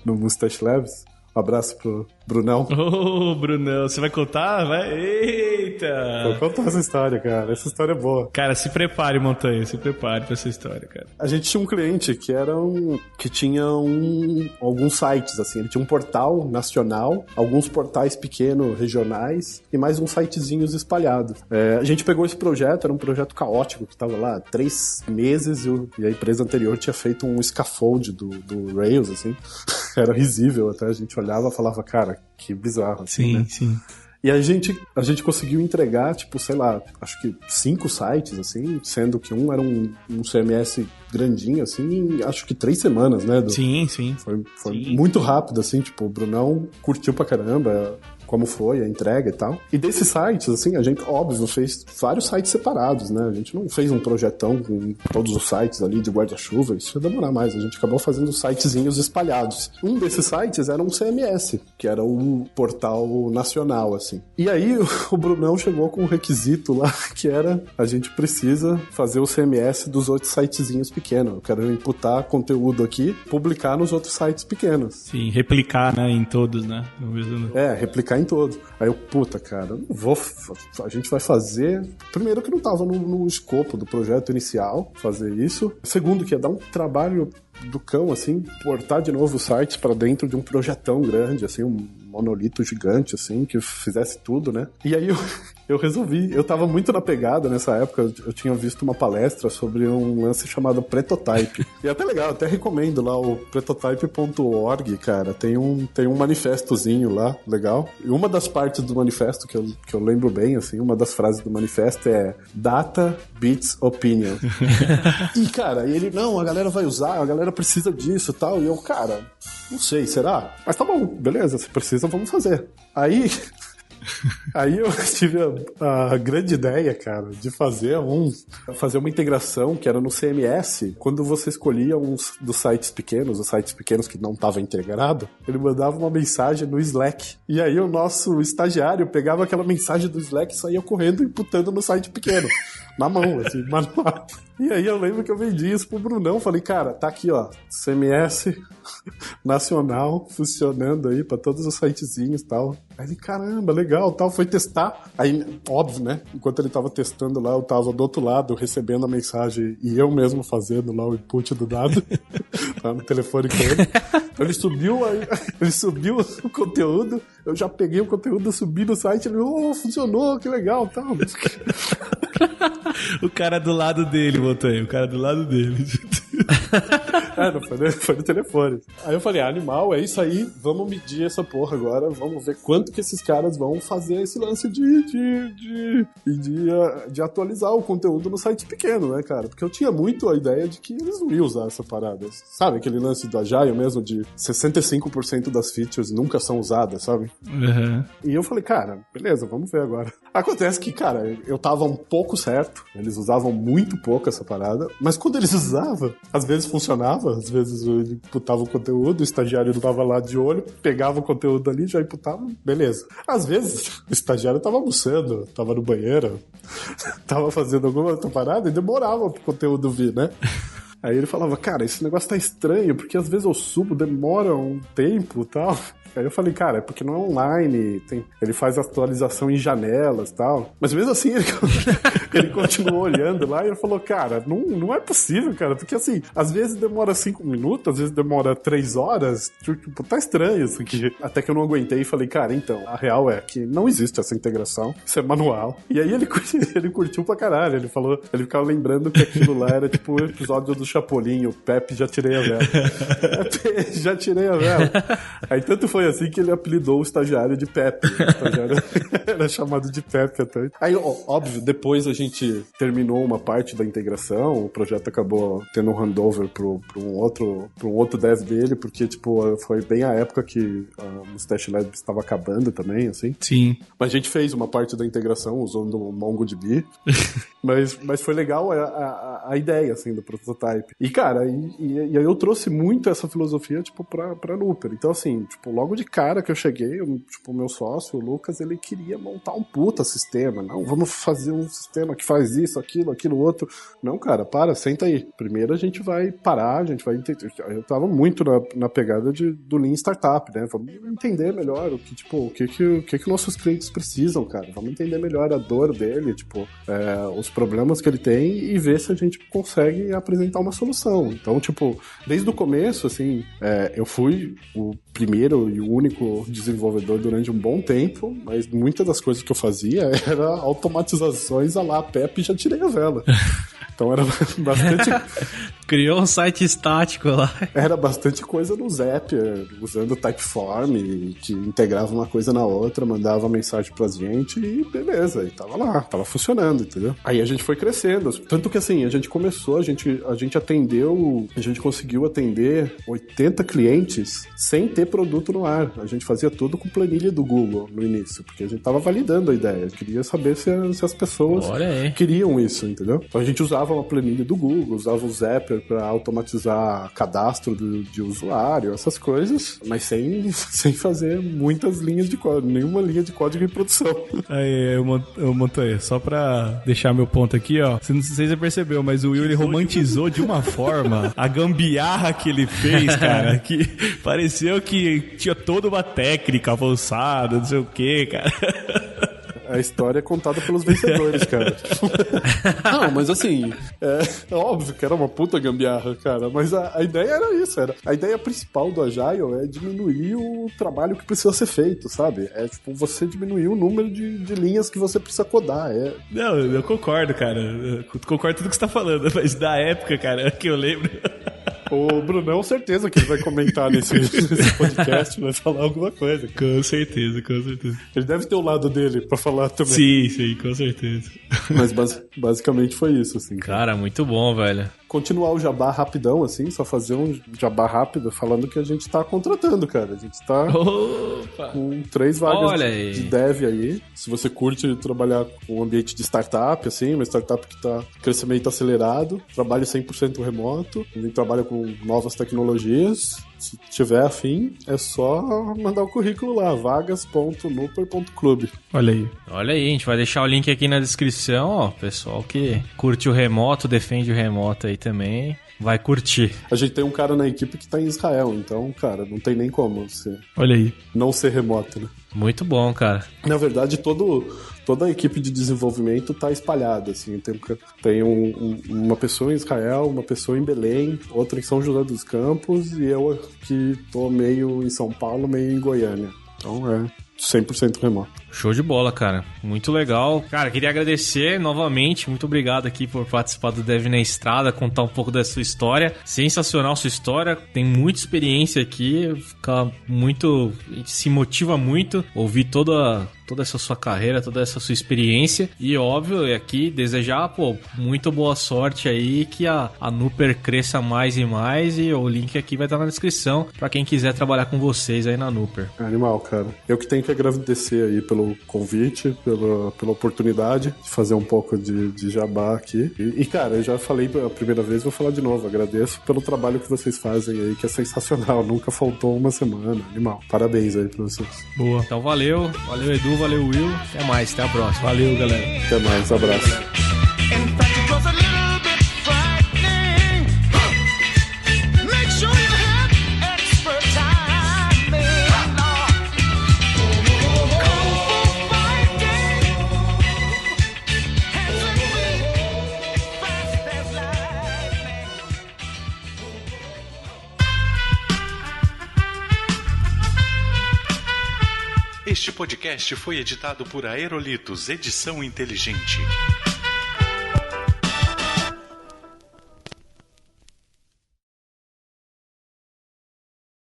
Speaker 5: Mustache Labs. Um abraço pro Brunão.
Speaker 3: Ô, Brunão, você vai contar? Vai? Eita!
Speaker 5: Vou contar essa história, cara. Essa história é boa.
Speaker 3: Cara, se prepare, Montanha. Se prepare pra essa história, cara.
Speaker 5: A gente tinha um cliente que tinha alguns sites, assim. Ele tinha um portal nacional, alguns portais pequenos, regionais, e mais uns sitezinhos espalhados. A gente pegou esse projeto, era um projeto caótico, que tava lá 3 meses, e a empresa anterior tinha feito um scaffold do Rails, assim. Era risível, até a gente olhava e falava, cara, que bizarro. Assim,
Speaker 3: sim,
Speaker 5: né?
Speaker 3: sim.
Speaker 5: E a gente conseguiu entregar, tipo, sei lá, acho que 5 sites, assim, sendo que um era um CMS grandinho, assim, acho que 3 semanas, né?
Speaker 3: Sim.
Speaker 5: Foi
Speaker 3: Sim.
Speaker 5: muito rápido, assim, tipo, o Brunão curtiu pra caramba como foi a entrega e tal. E desses sites, assim, a gente, óbvio, fez vários sites separados, né? A gente não fez um projetão com todos os sites ali de guarda-chuva, isso ia demorar mais. A gente acabou fazendo sitezinhos espalhados. Um desses sites era um CMS, que era um portal nacional, assim. E aí, o Brunão chegou com um requisito lá, que era, a gente precisa fazer o CMS dos outros sitezinhos pequenos. Eu quero imputar conteúdo aqui, publicar nos outros sites pequenos.
Speaker 3: Sim, replicar, né, em todos, né?
Speaker 5: Replicar em todos. Aí eu, puta, cara, eu não vou. A gente vai fazer. Primeiro, que não tava no escopo do projeto inicial fazer isso. Segundo, que ia dar um trabalho do cão, assim, portar de novo os sites pra dentro de um projetão grande, assim, um monolito gigante, assim, que fizesse tudo, né? E aí eu resolvi. Eu tava muito na pegada nessa época. Eu tinha visto uma palestra sobre um lance chamado Pretotype. E é até legal, até recomendo lá o pretotype.org, cara. Tem um manifestozinho lá, legal. E uma das partes do manifesto que eu lembro bem, assim, uma das frases do manifesto é Data Beats Opinion. E, cara, ele, não, a galera vai usar, a galera precisa disso e tal. E eu, cara, não sei, será? Mas tá bom, beleza, se precisa, vamos fazer. Aí eu tive a grande ideia, cara, de fazer uma integração que era no CMS. Quando você escolhia uns dos sites pequenos, os sites pequenos que não estavam integrados, ele mandava uma mensagem no Slack. E aí o nosso estagiário pegava aquela mensagem do Slack e saía correndo e imputando no site pequeno. Na mão, assim, manual. E aí eu lembro que eu vendi isso pro Brunão. Falei, cara, tá aqui, ó, CMS nacional funcionando aí pra todos os sitezinhos e tal. Aí ele, caramba, legal, tal, foi testar. Aí, óbvio, né, enquanto ele tava testando lá, eu tava do outro lado recebendo a mensagem e eu mesmo fazendo lá o input do dado. Tava no telefone com ele. Então ele subiu o conteúdo, eu já peguei o conteúdo, subi no site, ele, funcionou, que legal, tal.
Speaker 3: O cara do lado dele, Montanha, o cara do lado dele.
Speaker 5: Não foi no telefone. Aí eu falei, animal, é isso aí, vamos medir essa porra agora, vamos ver quanto que esses caras vão fazer esse lance de atualizar o conteúdo no site pequeno, né, cara? Porque eu tinha muito a ideia de que eles não iam usar essa parada. Sabe, aquele lance do Agile mesmo, de 65% das features nunca são usadas, sabe?
Speaker 3: Uhum.
Speaker 5: E eu falei, cara, beleza, vamos ver agora. Acontece que, cara, eu tava um pouco certo, eles usavam muito pouco essa parada, mas quando eles usavam, às vezes funcionava, às vezes ele imputava o conteúdo, o estagiário não tava lá de olho, pegava o conteúdo ali, já imputava, beleza. Às vezes o estagiário tava almoçando, tava no banheiro, tava fazendo alguma outra parada e demorava pro conteúdo vir, né? Aí ele falava, cara, esse negócio tá estranho, porque às vezes eu subo, demora um tempo e tal. Aí eu falei, cara, é porque não é online, ele faz atualização em janelas e tal. Mas mesmo assim, ele continuou olhando lá e ele falou, cara, não é possível, cara, porque assim, às vezes demora 5 minutos, às vezes demora 3 horas, tipo, tá estranho isso aqui. Até que eu não aguentei e falei, cara, então, a real é que não existe essa integração, isso é manual. E aí ele curtiu pra caralho, ele ficava lembrando que aquilo lá era tipo o episódio do Chapolin, o Pepe, já tirei a vela. Já tirei a vela. Aí tanto foi foi assim que ele apelidou o estagiário de Pepe. O estagiário era chamado de Pepe até. Aí, óbvio, depois a gente terminou uma parte da integração, o projeto acabou tendo um handover pra um outro dev dele, porque, tipo, foi bem a época que a Mustache Labs estava acabando também, assim.
Speaker 3: Sim.
Speaker 5: Mas a gente fez uma parte da integração usando o MongoDB, mas foi legal a ideia, assim, do prototype. E, cara, e aí eu trouxe muito essa filosofia, tipo, pra Looper. Então, assim, tipo, logo de cara que eu cheguei, tipo, o meu sócio, o Lucas, ele queria montar um puta sistema. Não, vamos fazer um sistema que faz isso, aquilo, outro. Não, cara, senta aí. Primeiro a gente vai parar, a gente vai entender. Eu tava muito na pegada do Lean Startup, né? Vamos entender melhor o que nossos clientes precisam, cara. Vamos entender melhor a dor dele, tipo, os problemas que ele tem e ver se a gente consegue apresentar uma solução. Então, tipo, desde o começo, assim, eu fui o primeiro e o único desenvolvedor durante um bom tempo, mas muitas das coisas que eu fazia era automatizações a lá Pepe e já tirei a vela. Então era bastante...
Speaker 2: Criou um site estático lá.
Speaker 5: Era bastante coisa no Zapier, usando Typeform, que integrava uma coisa na outra, mandava mensagem pra gente e beleza, e tava lá, tava funcionando, entendeu? Aí a gente foi crescendo, tanto que assim, a gente começou, a gente conseguiu atender 80 clientes sem ter produto no ar. A gente fazia tudo com planilha do Google no início, porque a gente tava validando a ideia, queria saber se as pessoas queriam isso, entendeu? Então a gente usava uma planilha do Google, usava o Zapier para automatizar cadastro de usuário, essas coisas, mas sem fazer muitas linhas de código, nenhuma linha de código em produção.
Speaker 3: Aí, eu Montoya, só pra deixar meu ponto aqui, ó, não sei se você percebeu, mas o Will, ele romantizou de uma forma a gambiarra que ele fez, cara, que pareceu que tinha toda uma técnica avançada, não sei o que, cara.
Speaker 5: A história é contada pelos vencedores, cara. Não, mas assim, é óbvio que era uma puta gambiarra, cara, mas a ideia era isso, a ideia principal do Agile é diminuir o trabalho que precisa ser feito, sabe? É tipo, você diminuir o número de linhas que você precisa codar.
Speaker 3: Não, eu concordo, cara, eu concordo com tudo que você tá falando, mas da época, cara, que eu lembro...
Speaker 5: O Brunão, certeza que ele vai comentar nesse podcast, vai falar alguma coisa.
Speaker 3: Com certeza.
Speaker 5: Ele deve ter o lado dele pra falar também.
Speaker 3: Sim, com certeza.
Speaker 5: Mas basicamente foi isso, assim.
Speaker 2: Cara, muito bom, velho.
Speaker 5: Continuar o jabá rapidão, assim, só fazer um jabá rápido, falando que a gente tá contratando, cara. A gente tá com 3 vagas de dev aí. Se você curte trabalhar com um ambiente de startup, assim, uma startup que tá crescimento acelerado, trabalho 100% remoto, a gente trabalha com novas tecnologias. Se tiver afim, é só mandar o currículo lá, vagas.nuper.club.
Speaker 3: Olha aí,
Speaker 2: a gente vai deixar o link aqui na descrição, ó, pessoal que curte o remoto, defende o remoto aí também, vai curtir.
Speaker 5: A gente tem um cara na equipe que tá em Israel, então, cara, não tem nem como você
Speaker 3: olha aí,
Speaker 5: não ser remoto, né?
Speaker 2: Muito bom, cara.
Speaker 5: Na verdade, toda a equipe de desenvolvimento tá espalhada, assim. Tem uma pessoa em Israel, uma pessoa em Belém, outra em São José dos Campos e eu aqui tô meio em São Paulo, meio em Goiânia. Então é 100% remoto.
Speaker 2: Show de bola, cara. Muito legal. Cara, queria agradecer novamente. Muito obrigado aqui por participar do Dev na Estrada, contar um pouco da sua história. Sensacional sua história. Tem muita experiência aqui. Fica muito... Se motiva muito ouvir toda essa sua carreira, toda essa sua experiência. E, óbvio, aqui desejar, muito boa sorte aí, que a Nuper cresça mais e mais. E o link aqui vai estar na descrição pra quem quiser trabalhar com vocês aí na Nuper.
Speaker 5: Animal, cara. Eu que tenho que agradecer aí pelo convite, pela oportunidade de fazer um pouco de jabá aqui. E, cara, eu já falei a primeira vez, vou falar de novo. Agradeço pelo trabalho que vocês fazem aí, que é sensacional. Nunca faltou uma semana. Animal. Parabéns aí pra vocês.
Speaker 2: Boa. Então valeu. Valeu, Edu. Valeu, Will. Até mais. Até a próxima.
Speaker 3: Valeu, galera.
Speaker 5: Até mais. Abraço.
Speaker 6: Este podcast foi editado por Aerolitos Edição Inteligente.